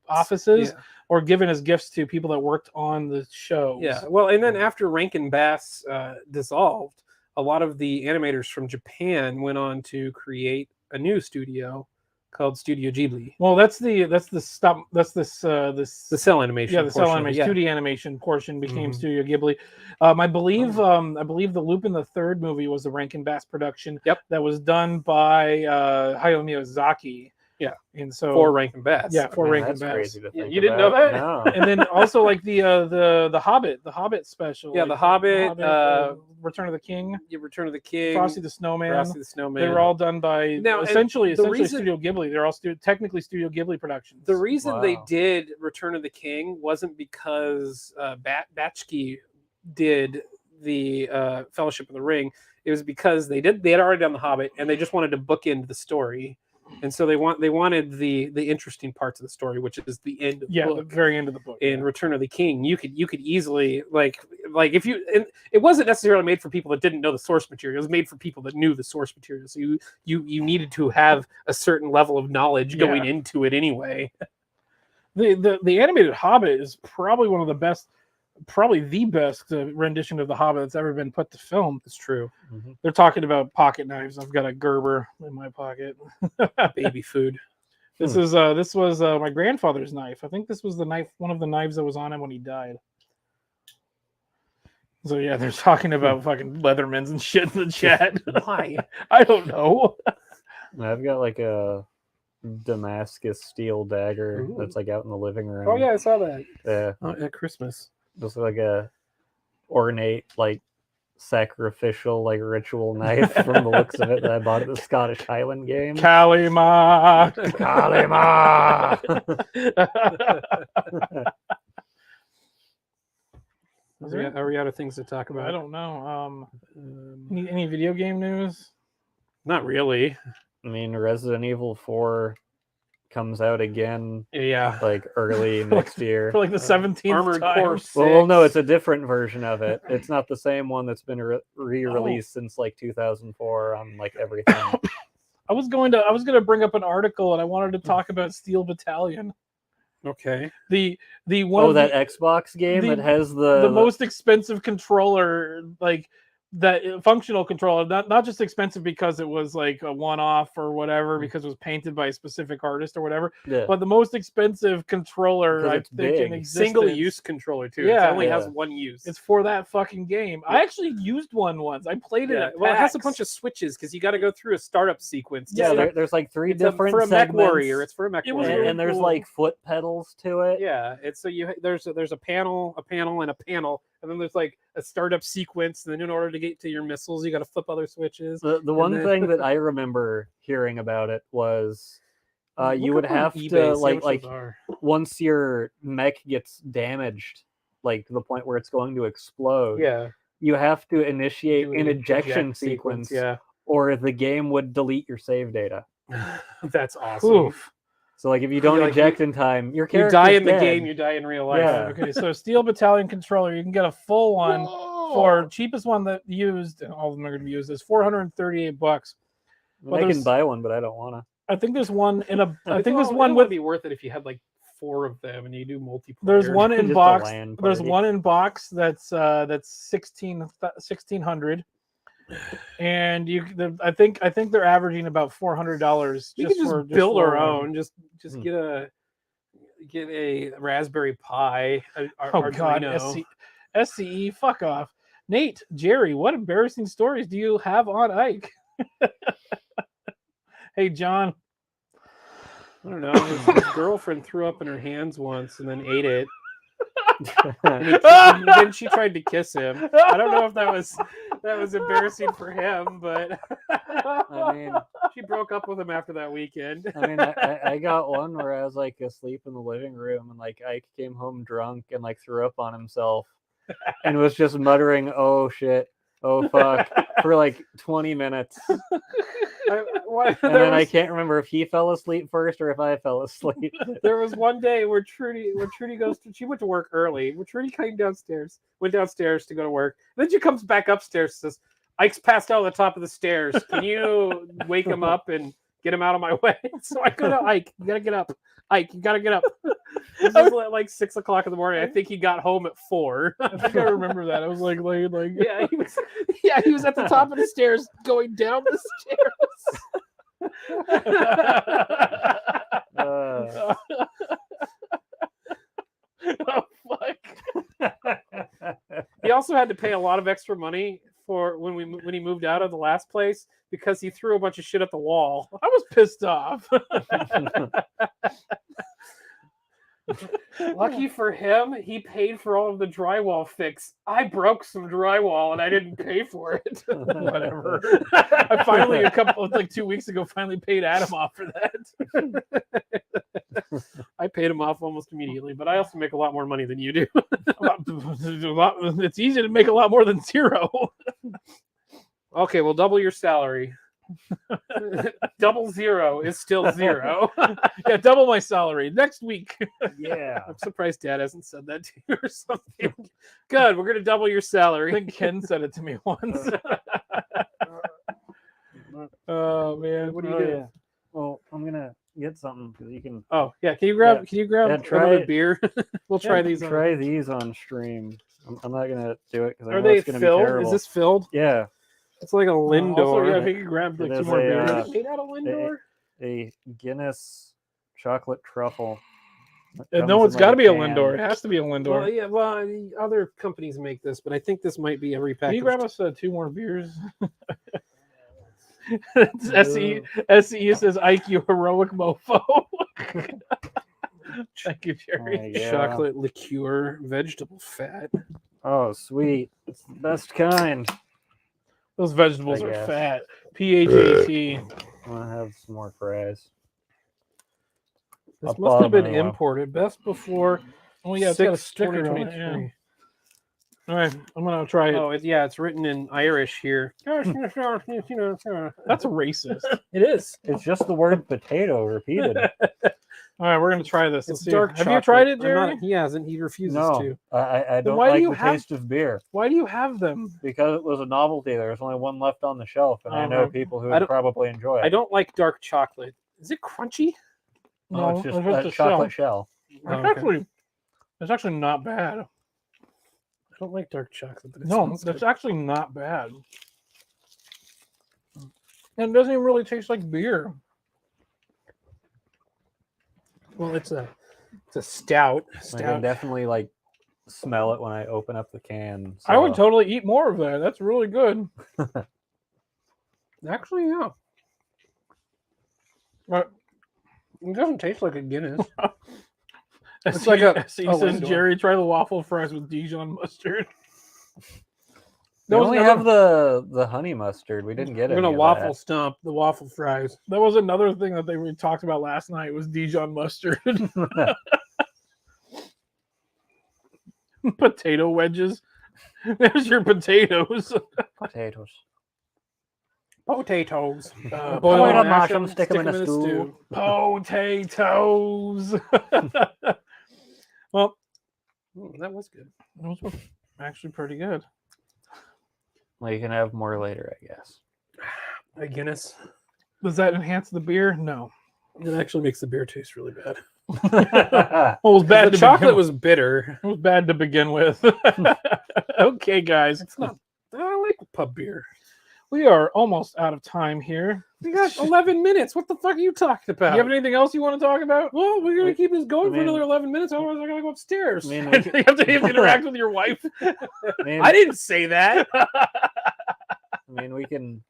offices, Yeah. or given as gifts to people that worked on the show. Yeah. Well, and then after Rankin Bass dissolved, a lot of the animators from Japan went on to create a new studio called Studio Ghibli. Well, that's the Cell animation. yeah, the cell portion of it, animation, 2D animation portion became Mhm. Studio Ghibli. I believe the Lupin the Third movie was the Rankin Bass production. Yep. That was done by Hayao Miyazaki, Yeah. And so 4 Rankin Bass. yeah, 4 Man, Rankin that's Bass. crazy to Yeah, think you didn't know about. that? No. And then also like the Hobbit special. Yeah, like, The Hobbit, Return of the King, Return of the King, Frosty the Snowman. Frosty the Snowman. They were all done by Now, and essentially the reason- Studio Ghibli. They're all technically Studio Ghibli productions. The reason they Wow. did Return of the King wasn't because Batchke did the Fellowship of the Ring. It was because they had already done The Hobbit, and they just wanted to bookend the story, and so they wanted the interesting parts of the story, which is the end of the book. the very end of the book. In Return of the King, you could easily like if you, and it wasn't necessarily made for people that didn't know the source material. It was made for people that knew the source material. So you needed to have a certain level of knowledge going into it anyway. The animated Hobbit is probably one of the best, probably the best rendition of the Hobbit that's ever been put to film. It's true. Mhm. They're talking about pocket knives. I've got a Gerber in my pocket. Baby food. This was my grandfather's knife. I think this was one of the knives that was on him when he died. So yeah, they're talking about fucking Leathermans and shit in the chat. Why? I don't know. I've got like a Damascus steel dagger Ooh. that's like out in the living room. Oh yeah, I saw that. Yeah, At Christmas. just like a ornate, like sacrificial, like ritual knife from the looks of it that I bought at the Scottish Highland Games. Kalima. Kalima! Are we out of things to talk about? I don't know. Any video game news? Not really. I mean, Resident Evil 4 comes out again Yeah. like early next year. For like the 17th Armored time. Core 6. Well, no, it's a different version of it. It's not the same one that's been re-released since like 2004 on like everything. I was going to bring up an article and I wanted to talk about Steel Battalion. Okay. The one of that the, Xbox game the- that has the most expensive controller, like that functional controller, not just expensive because it was like a one-off or whatever, because it was painted by a specific artist or whatever, yeah. but the most expensive controller Because I it's think in big. existence. Single-use controller too. Yeah. It only has Yeah. one use. It's for that fucking game. I actually used one once. I played it. Yeah. At Well, it has a PAX. bunch of switches because you got to go through a startup sequence. to Yeah, start- there's like three it's different for a mech segments, warrior. It's for a mech It was warrior. really and there's cool. like foot pedals to it. Yeah, it's so there's a panel, and a panel, and then there's like a startup sequence. And then in order to get to your missiles, you got to flip other switches. The one then- thing that I remember hearing about it was you Look would up on have eBay, to see like what like those are. once your mech gets damaged, like to the point where it's going to explode, Yeah, you have to initiate do an ejection eject sequence, Yeah, or the game would delete your save data. that's awesome. Oof. So like if you don't like, eject in time, your You character's die in the dead. game, you die in real life. Yeah. Okay, so Steel Battalion controller, you can get a full one Whoa! for cheapest one that used, and all of them are going to be used, is $438. I mean, I there's- can buy one, but I don't want to. I think there's one in a. I It's think there's all- one it would with. be worth it if you had like 4 of them and you do multiplayer. There's one in Just a box. LAN There's party. one in box that's 1600, and I think they're averaging about $400. We can just build our own. Just Hmm. get a Raspberry Pi. Oh God, SCE, fuck off. Nate, Jerry, what embarrassing stories do you have on Ike? Hey, John. I don't know. His girlfriend threw up in her hands once and then ate it. And then she tried to kiss him. I don't know if that was embarrassing for him, but I mean, she broke up with him after that weekend. I got one where I was like asleep in the living room, and like Ike came home drunk and like threw up on himself, and was just muttering, "Oh shit, oh fuck," for like 20 minutes. And then I can't remember if he fell asleep first or if I fell asleep. There was one day where Trudy goes to, she went to work early. Where Trudy went downstairs to go to work. Then she comes back upstairs and says, "Ike's passed out on the top of the stairs. Can you wake him up and get him out of my way?" So I go to Ike. You gotta get up. Ike, you gotta get up. This is like 6 o'clock in the morning. I think he got home at 4. I think I remember that. I was like Yeah, he was at the top of the stairs going down the stairs. Uh, oh fuck. He also had to pay a lot of extra money for when he moved out of the last place because he threw a bunch of shit at the wall. I was pissed off. Lucky for him, he paid for all of the drywall fix. I broke some drywall and I didn't pay for it. Whatever. I finally, 2 weeks ago, finally paid Adam off for that. I paid him off almost immediately, but I also make a lot more money than you do. It's easy to make a lot more than zero. Okay, well, double your salary. Double zero is still zero. Yeah, double my salary next week. Yeah. I'm surprised Dad hasn't said that to you or something. Good, we're gonna double your salary. I think Ken said it to me once. Oh man, what do you do? Yeah. Well, I'm gonna get something because you can. Oh yeah, can you grab try another it. beer? We'll try these. Try these on stream. I'm not gonna do it because I Are know they it's gonna be filled? terrible. Is this filled? Yeah. It's like a Lindor. Also, yeah, if you could grab like It 2 is more a, beers. Is it made out of Lindor? A Guinness chocolate truffle. No, it's got to be a Lindor. It has to be a Well, Lindor. yeah. Well, the other companies make this, but I think this might be every package. Can you grab us 2 more beers? SE says Ike, you heroic mofo. Thank you, Jerry. Chocolate liqueur, vegetable fat. Oh, sweet. It's the best kind. Those vegetables I are guess. fat. PHAT. I'm gonna have some more fries. This Up must have been bottom, imported. Best before. Oh yeah, it's got a 6, sticker on it. 2023. Yeah. All right, I'm gonna try it. Oh, it's written in Irish here. That's That's racist. It is. It's just the word potato repeated. All right, we're gonna try this. Let's It's see. dark Have chocolate. you tried it, I'm Jerry? not- he hasn't. He refuses No, to. I don't why do like you the have- taste of beer Why do you have them? because it was a novelty. There was only one left on the shelf, and I know Okay. people who I would don't- probably enjoy it. I don't like dark chocolate. Is it crunchy? No, it's just a a chocolate shell. Oh, okay. It's actually not bad. I don't like dark chocolate. But it No, sounds that's good. actually not bad. And it doesn't even really taste like beer. Well, it's a stout. I can Stout. definitely smell it when I open up the can. I would so- totally eat more of that. That's really good. Actually, yeah. But It doesn't taste like a Guinness. it's like a SE a says, Lindor. Jerry, try the waffle fries with Dijon mustard. We That was only another- have the honey mustard. We didn't get We're any gonna of waffle that. stomp the waffle fries. That was another thing that we talked about last night was Dijon mustard. Potato wedges. There's your potatoes. Potatoes. Potatoes. Boil Boil them, them, mash mash them, them, stick them in a stew. Potatoes. Well, That was good. those were actually pretty good. Well, you can have more later, I guess. A Guinness. Does that enhance the beer? No. It actually makes the beer taste really bad. Well, it was bad. The to chocolate begin was bitter. It was bad to begin with. Okay, guys, It's not. I like pub beer. we are almost out of time here. We got 11 minutes. What the fuck are you talking Do about? you have anything else you want to talk about? Well, we're gonna keep this going I for mean- another 11 minutes. Otherwise, I gotta go upstairs. I mean, You have to interact with your wife. I didn't say that. we can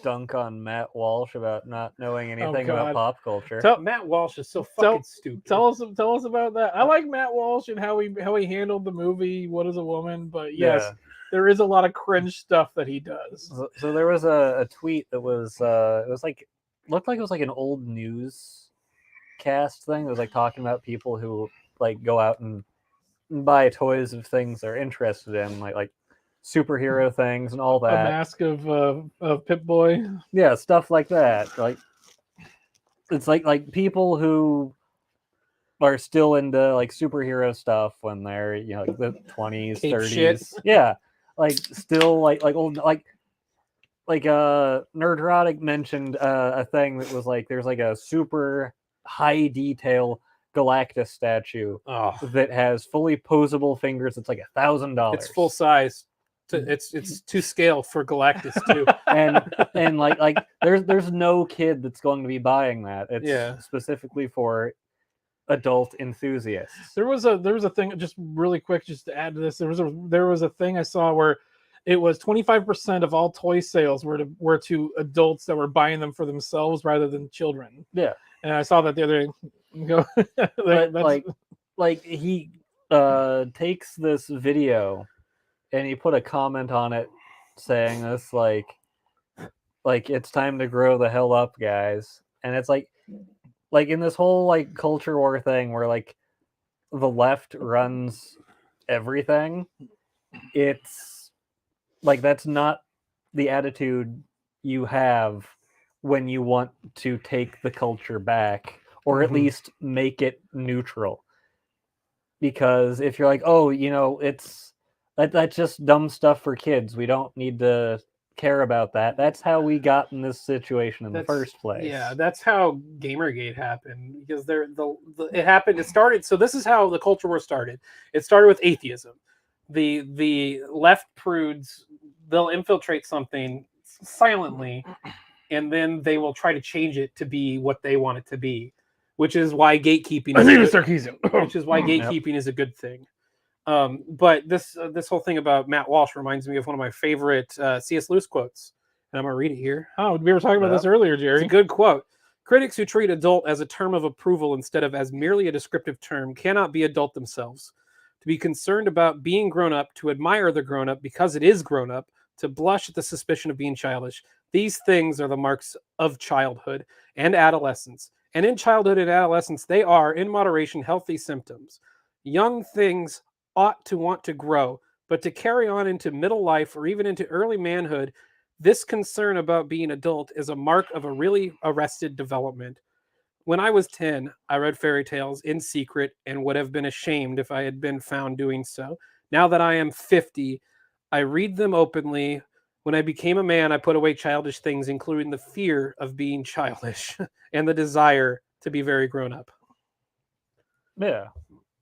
dunk on Matt Walsh about not knowing anything God. about pop culture. Matt Walsh is so Tell- fucking stupid. Tell us about that. I like Matt Walsh and how he handled the movie What Is a Woman, but yes, Yeah. there is a lot of cringe stuff that he does. So there was a tweet that was it was looked like it was like an old news cast thing. It was talking about people who go out and buy toys of things they're interested in, like superhero things and all A that. mask of Pip Boy. Yeah, stuff like that. It's like people who are still into superhero stuff when they're the 20s, Ape 30s. shit. Yeah, still old Nerdrotic mentioned a thing that was there's a super high detail Galactus statue Oh, that has fully posable fingers. It's $1,000. it's full size. It's to scale for Galactus too. and there's no kid that's going to be buying that. It's Yeah. specifically for adult enthusiasts. There was a thing, just really quick, just to add to this. There was a thing I saw where it was 25% of all toy sales were to adults that were buying them for themselves rather than children. Yeah. And I saw that the other day. But like he takes this video and he put a comment on it saying this like it's time to grow the hell up, guys. And it's like in this whole like culture war thing where like the left runs everything, it's like that's not the attitude you have when you want to take the culture back, or at least make it neutral. Because if you're like, oh, it's that's just dumb stuff for kids, we don't need to care about that. That's how we got in this situation in the first place. Yeah, that's how Gamergate happened, because it happened. It started. So this is how the culture war started. It started with atheism. The left prudes, they'll infiltrate something silently, and then they will try to change it to be what they want it to be, which is why gatekeeping. Which is why gatekeeping is a good thing. But this whole thing about Matt Walsh reminds me of one of my favorite C.S. Lewis quotes, and I'm gonna read it here. Oh, we were talking about this earlier, Jerry. It's a good quote. Critics who treat adult as a term of approval instead of as merely a descriptive term cannot be adult themselves. To be concerned about being grown up, to admire the grown up because it is grown up, to blush at the suspicion of being childish. These things are the marks of childhood and adolescence. And in childhood and adolescence, they are, in moderation, healthy symptoms. Young things ought to want to grow, but to carry on into middle life or even into early manhood, this concern about being adult is a mark of a really arrested development. When I was 10, I read fairy tales in secret and would have been ashamed if I had been found doing so. Now that I am 50, I read them openly. When I became a man, I put away childish things, including the fear of being childish and the desire to be very grown up. Yeah.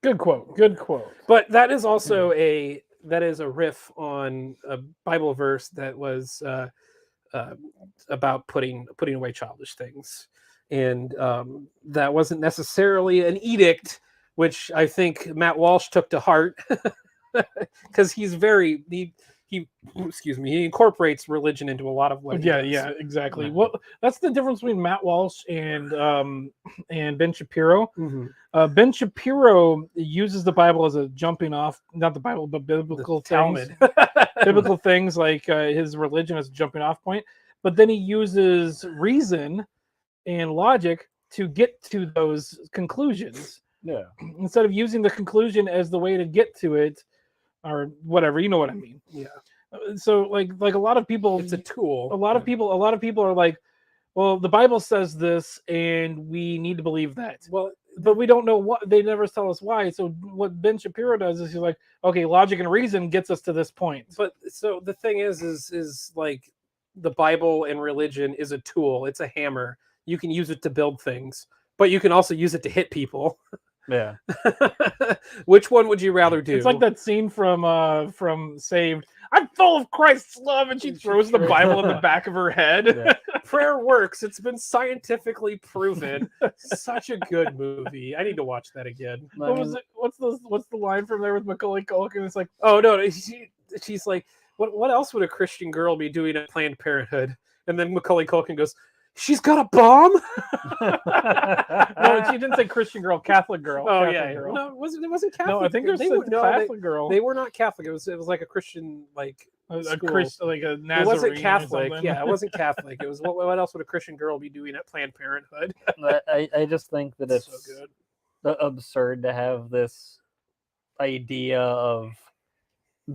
Good quote. Good quote. But that is also a riff on a Bible verse that was about putting away childish things, and that wasn't necessarily an edict, which I think Matt Walsh took to heart, because he incorporates religion into a lot of what he does. Yeah, exactly. Well, that's the difference between Matt Walsh and Ben Shapiro. Ben Shapiro uses the Bible as a jumping off, not the Bible, but biblical things. Biblical things like his religion as a jumping off point. But then he uses reason and logic to get to those conclusions. Yeah. Instead of using the conclusion as the way to get to it, or whatever, you know what I mean. Yeah. So like a lot of people, it's a tool. A lot of people are like, well, the Bible says this, and we need to believe that. Well, but we don't know what. They never tell us why. So what Ben Shapiro does is he's like, okay, logic and reason gets us to this point. But so the thing is like the Bible and religion is a tool. It's a hammer. You can use it to build things, but you can also use it to hit people. Yeah. Which one would you rather do? It's like that scene from Saved. I'm full of Christ's love, and she throws the Bible in the back of her head. Yeah. Prayer works. It's been scientifically proven. Such a good movie. I need to watch that again. What was it? What's the line from there with Macaulay Culkin? It's like, oh no, she's like, what else would a Christian girl be doing at Planned Parenthood? And then Macaulay Culkin goes, she's got a bomb. No, she didn't say Christian girl, Catholic girl. Oh Catholic yeah, girl. no, it wasn't Catholic. No, I think it was Catholic girl. They were not Catholic. It was like a Christian a Christian, like a Nazarene. It wasn't Catholic. Yeah, it wasn't Catholic. It was what else would a Christian girl be doing at Planned Parenthood? I just think that it's so good. Absurd to have this idea of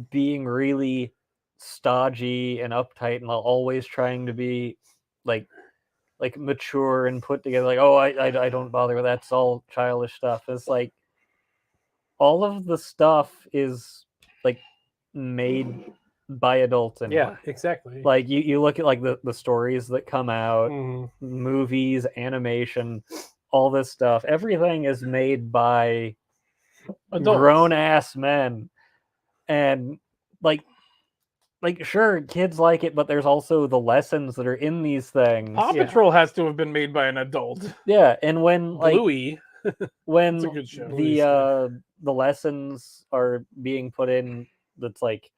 being really stodgy and uptight and always trying to be like mature and put together, like, oh, I don't bother with that, it's all childish stuff. It's like all of the stuff is like made by adults anyway. Yeah, exactly. Like you look at like the stories that come out, movies, animation, all this stuff, everything is made by grown ass men. And like sure, kids like it, but there's also the lessons that are in these things. Paw Patrol has to have been made by an adult. Yeah, and when like Bluey, when It's a good show. the lessons are being put in, that's like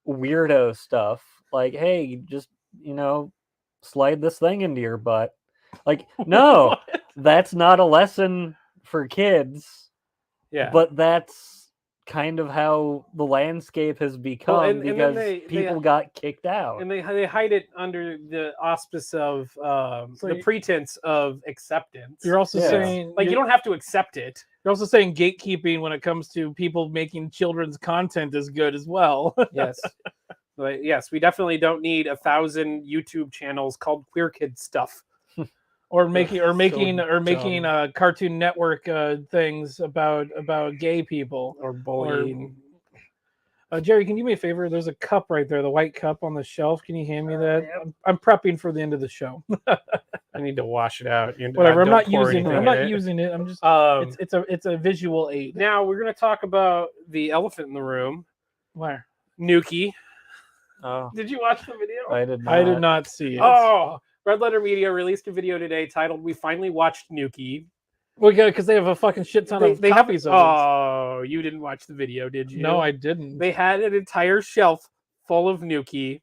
weirdo stuff. Like, hey, just, slide this thing into your butt. Like, no, What? that's not a lesson for kids. Yeah. But that's kind of how the landscape has become and then because people got kicked out. and they hide it under the auspice of the pretense of acceptance. You're also Yeah. saying Like, you don't have to accept it. You're also saying gatekeeping when it comes to people making children's content is good as well. Yes. But yes, we definitely don't need 1,000 YouTube channels called Queer Kid Stuff. or making dumb. Cartoon Network things about gay people. Or bullying. Jerry, can you do me a favor? There's a cup right there, the white cup on the shelf. Can you hand me that? Yep. I'm prepping for the end of the show. I need to wash it out. Whatever. I'm Don't not pour using it. anything I'm in not it. using it. I'm just. It's a visual aid. Now we're gonna talk about the elephant in the room, Where? Nuki. Oh, Did you watch the video? I did not. I did not see it. Oh, Red Letter Media released a video today titled "We Finally Watched Nuki." Well, yeah, because they have a fucking shit ton of copies of it. Oh, you didn't watch the video, did you? No, I didn't. They had an entire shelf full of Nuki,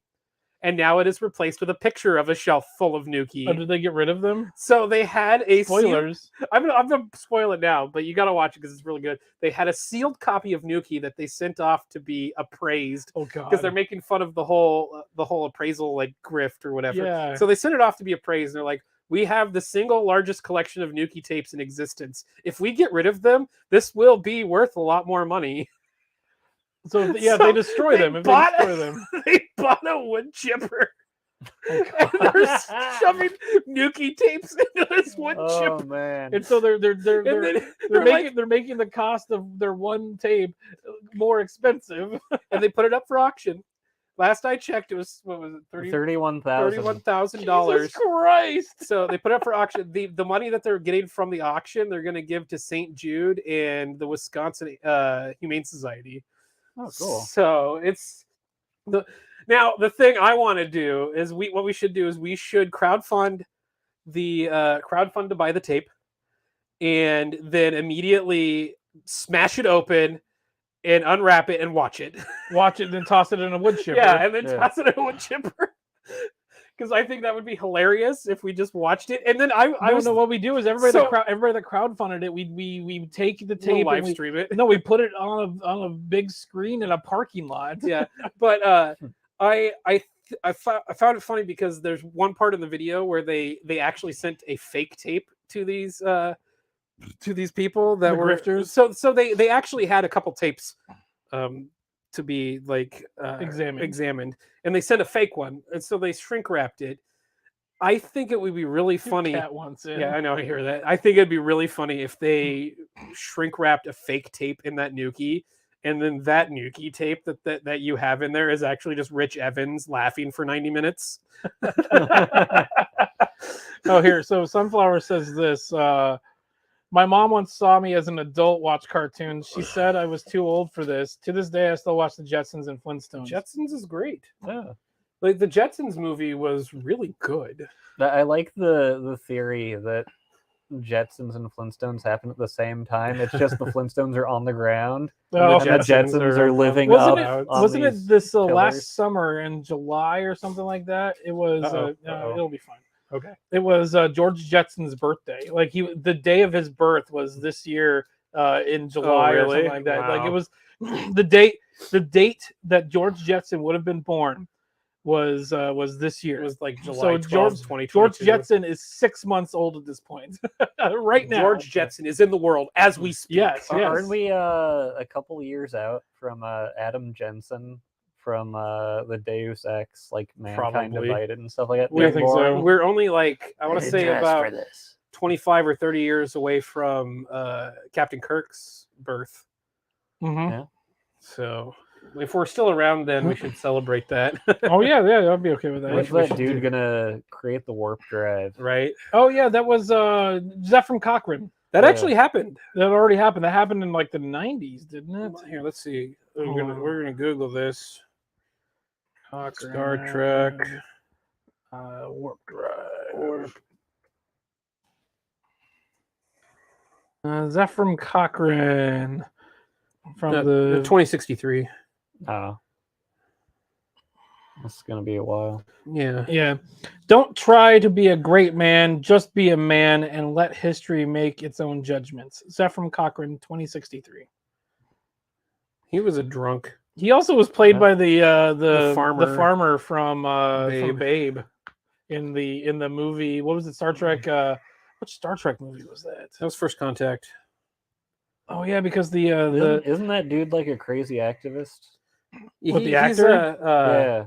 and now it is replaced with a picture of a shelf full of Nuki. Oh, did they get rid of them? So they had a Spoilers. I'm gonna spoil it now, but you gotta watch it because it's really good. They had a sealed copy of Nuki that they sent off to be appraised Oh god. because they're making fun of the whole appraisal like grift or whatever. Yeah. So they sent it off to be appraised, and they're like, "We have the single largest collection of Nuki tapes in existence. If we get rid of them, this will be worth a lot more money." So yeah, So they destroy them. If they destroy them. They bought a wood chipper. Oh, And they're shoving Nuki tapes into this wood Oh chipper. man. And so they're And then they're making the cost of their one tape more expensive. and they put it up for auction. Last I checked, it was what was it, $31,000. $31,000. Jesus Christ. So they put it up for auction. The money that they're getting from the auction, they're going to give to St. Jude and the Wisconsin Humane Society. Oh, cool. So it's the thing I want to do is we should crowdfund to buy the tape, and then immediately smash it open and unwrap it and watch it. Watch it and then toss it in a wood chipper. Yeah, and then Yeah. toss it in a wood chipper. Because I think that would be hilarious if we just watched it. And then I was what we do is everybody So- that crowdfunded it, we take the we'll tape live and we, stream it. no, we put it on a big screen in a parking lot. Yeah, but I found it funny because there's one part in the video where they actually sent a fake tape to these people that The were grifters? So they actually had a couple tapes to be like examined, and they sent a fake one, and so they shrink wrapped it. I think it would be really funny. Cat wants in. Yeah, I know. I hear that. I think it'd be really funny if they shrink wrapped a fake tape in that Nuki, and then that Nuki tape that you have in there is actually just Rich Evans laughing for 90 minutes. Oh, here. So Sunflower says this. My mom once saw me as an adult watch cartoons. She said I was too old for this. To this day, I still watch the Jetsons and Flintstones. Jetsons is great. Yeah. Like the Jetsons movie was really good. I like the theory that Jetsons and Flintstones happen at the same time. It's just the Flintstones are on the ground Oh, and the Jetsons are living wasn't up. it? on Wasn't these it this pillars. last summer in July or something like that? It was. It'll be fine. Okay. It was George Jetson's birthday. Like the day of his birth was this year in July or something like that. Wow. Like it was the date that George Jetson would have been born was this year. It was like July So 12th, 2022. George Jetson is 6 months old at this point. Right now. George Jetson is in the world as we speak. Yes. Aren't we a couple years out from Adam Jensen from the Deus Ex, like Mankind Probably. Divided and stuff like that? I think so. We're only like, I want to say about this. 25 or 30 years away from Captain Kirk's birth. Mhm. Yeah. So if we're still around, then we should celebrate that. Oh yeah, I'd be okay with that. When's that dude gonna create the warp drive? Right? Oh yeah, that was Zephram Cochrane. That Yeah. actually happened. That already happened. That happened in like the 90s, didn't it? Here, let's see. We're Hold gonna on. Google this. Cochrane, Star Trek. Warp Drive. Or Zephram Cochrane from the the 2063. Oh, It's gonna be a while. Yeah. Yeah. Don't try to be a great man. Just be a man and let history make its own judgments. Zephram Cochrane, 2063. He was a drunk. He also was played Yeah. by the farmer. farmer from Babe in the movie. What was it? Star Trek. Which Star Trek movie was that? That was First Contact. Oh yeah, because the Isn't that dude like a crazy activist? What, the He's actor? Yeah.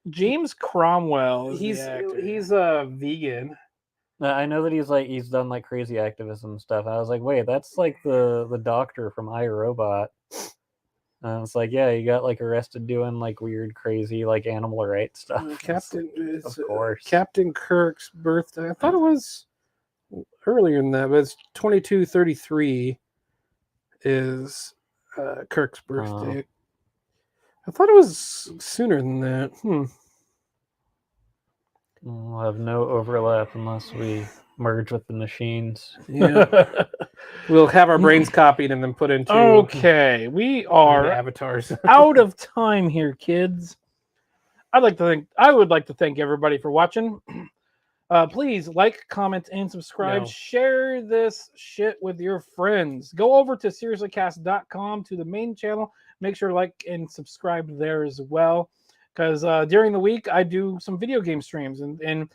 James Cromwell. Is he's the actor. he's a vegan. I know that he's done like crazy activism stuff. I was like, wait, that's like the doctor from iRobot. It's like, yeah, he got like arrested doing like weird, crazy, like animal rights stuff. Of course. Captain Kirk's birthday. I thought it was earlier than that, but it's 2233 is Kirk's birthday. I thought it was sooner than that. We'll have no overlap unless we merge with the machines. Yeah. We'll have our brains copied and then put into Okay, we are avatars. out of time here, kids. I would like to thank everybody for watching. Please like, comment, and subscribe. No. Share this shit with your friends. Go over to seriouslycast.com to the main channel. Make sure to like and subscribe there as well. Because during the week, I do some video game streams. And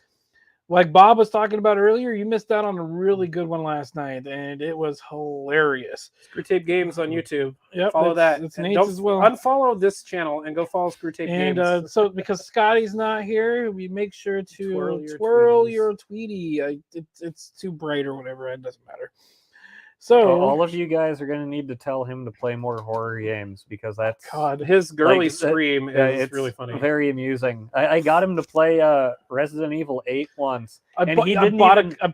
like Bob was talking about earlier, you missed out on a really good one last night. And it was hilarious. Screw Tape Games on YouTube. Yep, Follow that. It's And Nate's don't as well. unfollow this channel and go follow Screw Tape And Games. so because Scotty's not here, we make sure to Twirl twirl your your tweety. It's too bright or whatever. It doesn't matter. So All of you guys are gonna need to tell him to play more horror games because that's God, His girly like, scream yeah, is it's really funny. very amusing. I got him to play Resident Evil 8 once. I And bought, he I didn't bought even- I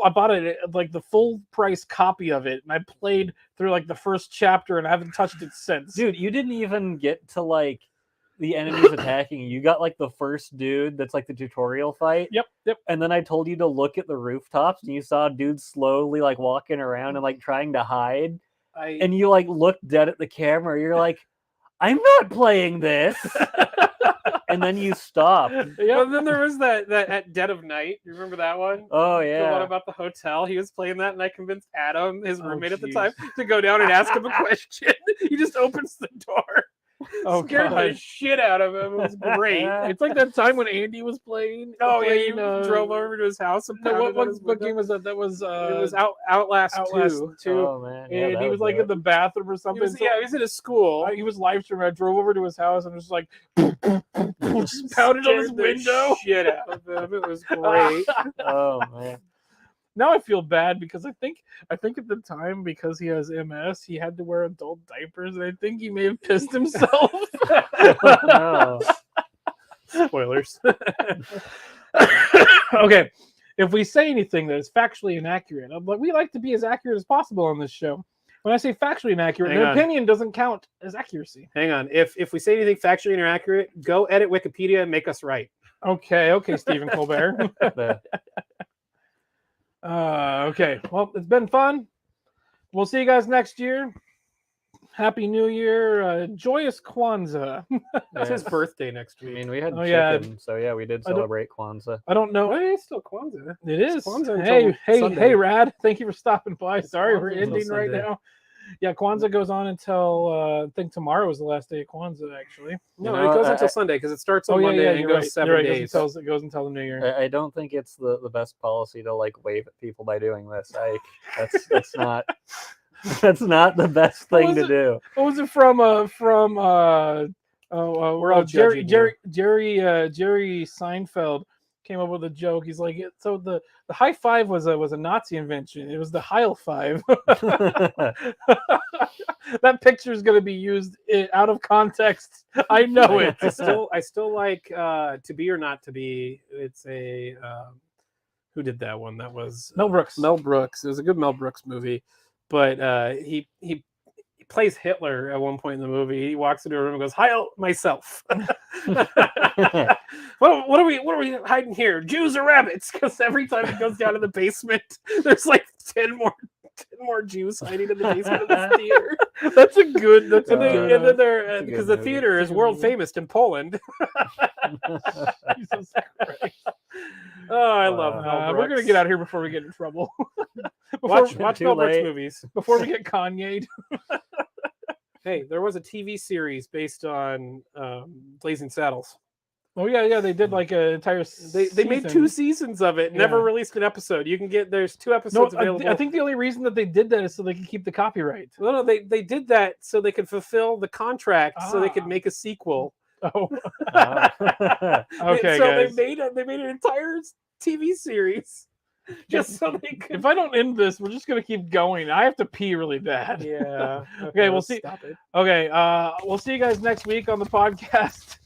bought it like the full price copy of it, and I played through like the first chapter, and I haven't touched it since. Dude, you didn't even get to like the enemies attacking you. You got like the first dude that's like the tutorial fight. Yep. And then I told you to look at the rooftops and you saw dudes slowly like walking around and like trying to hide. And you like looked dead at the camera. You're like, I'm not playing this. And then you stopped. Well, then there was that at Dead of Night. You remember that one? Oh The one yeah. about the hotel. He was playing that, and I convinced Adam, his Oh, roommate at the jeez. time, to go down and ask him a question. He just opens the door. Oh, Scared the God. shit out of him. It was great. It's like that time when Andy was playing. Oh yeah, you playing, drove over to his house and No, pounded on his what window. game was that? That was It was Outlast Outlast 2. 2. Oh man. Yeah, And that he was would like do in the bathroom or He something. was, so he was in his school. he was live streaming. I drove over to his house and was like, just pounded on his Scared the window. Shit out of him. It was great. it. Oh man. Now I feel bad because I think at the time, because he has MS, he had to wear adult diapers, and I think he may have pissed himself. No. Spoilers. Okay, if we say anything that is factually inaccurate, but we like to be as accurate as possible on this show. When I say factually inaccurate, Hang an on. opinion doesn't count as accuracy. Hang on. If we say anything factually inaccurate, go edit Wikipedia and make us right. Okay, Stephen Colbert. The- Okay, well, it's been fun. We'll see you guys next year. Happy New Year. Joyous Kwanzaa. It's his birthday next I week. mean, we had Oh, yeah. chicken, so yeah, we did I don't- celebrate Kwanzaa. I don't know. Oh, yeah, it's still Kwanzaa. It is. Kwanzaa Hey, until Sunday. hey, Rad. Thank you for stopping by. Sorry, we're Kwanzaa until ending right Sunday. now. Yeah, Kwanzaa goes on until I think tomorrow is the last day of Kwanzaa, actually. No, You know, it goes I- until I- Sunday because it starts on Oh, Monday and it you're goes right. 7 You're right. days. It goes until the New Year. I don't think it's the best policy to like wave at people by doing this. That's not that's not the best What thing was to it? do. What was it from We're all Jerry judging Jerry Seinfeld came up with a joke. He's like, so the high five was a Nazi invention. It was the Heil five. That picture is going to be used out of context. I know it. I still like To Be or Not to Be. It's a who did that one? That was Mel Brooks. Mel Brooks. It was a good Mel Brooks movie, but he plays Hitler at one point in the movie. He walks into a room and goes, "Heil myself." What are we hiding here? Jews or rabbits? Because every time he goes down to the basement, there's like 10 more Jews hiding in the basement of this theater. That's a good. That's a And, good. then they're That's a good because the movie. theater That's is a good world movie. famous in Poland. Jesus Christ. Oh, I love Mel We're gonna Brooks. get out of here before we get in trouble. Watch Too Mel Brooks late. movies. Before we get Kanye'd. Hey, there was a TV series based on Blazing Saddles. Oh yeah, they did like an entire. They made 2 seasons of it. Never Yeah. released an episode. You can get there's 2 No, episodes available. I think the only reason that they did that is so they could keep the copyright. No, they did that so they could fulfill the contract, so they could Ah. make a sequel. Oh, Ah. okay, so guys. they made an entire TV series just so they could. If I don't end this, we're just gonna keep going. I have to pee really bad. Yeah. Okay, we'll let's see. Stop it. Okay, we'll see you guys next week on the podcast.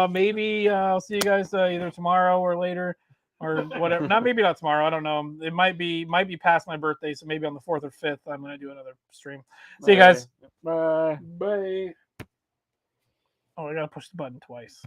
Maybe I'll see you guys either tomorrow or later, or whatever. Not tomorrow. I don't know. It might be past my birthday, so maybe on the 4th or 5th, I'm gonna do another stream. See you guys. Bye. Bye. Oh, I gotta push the button twice.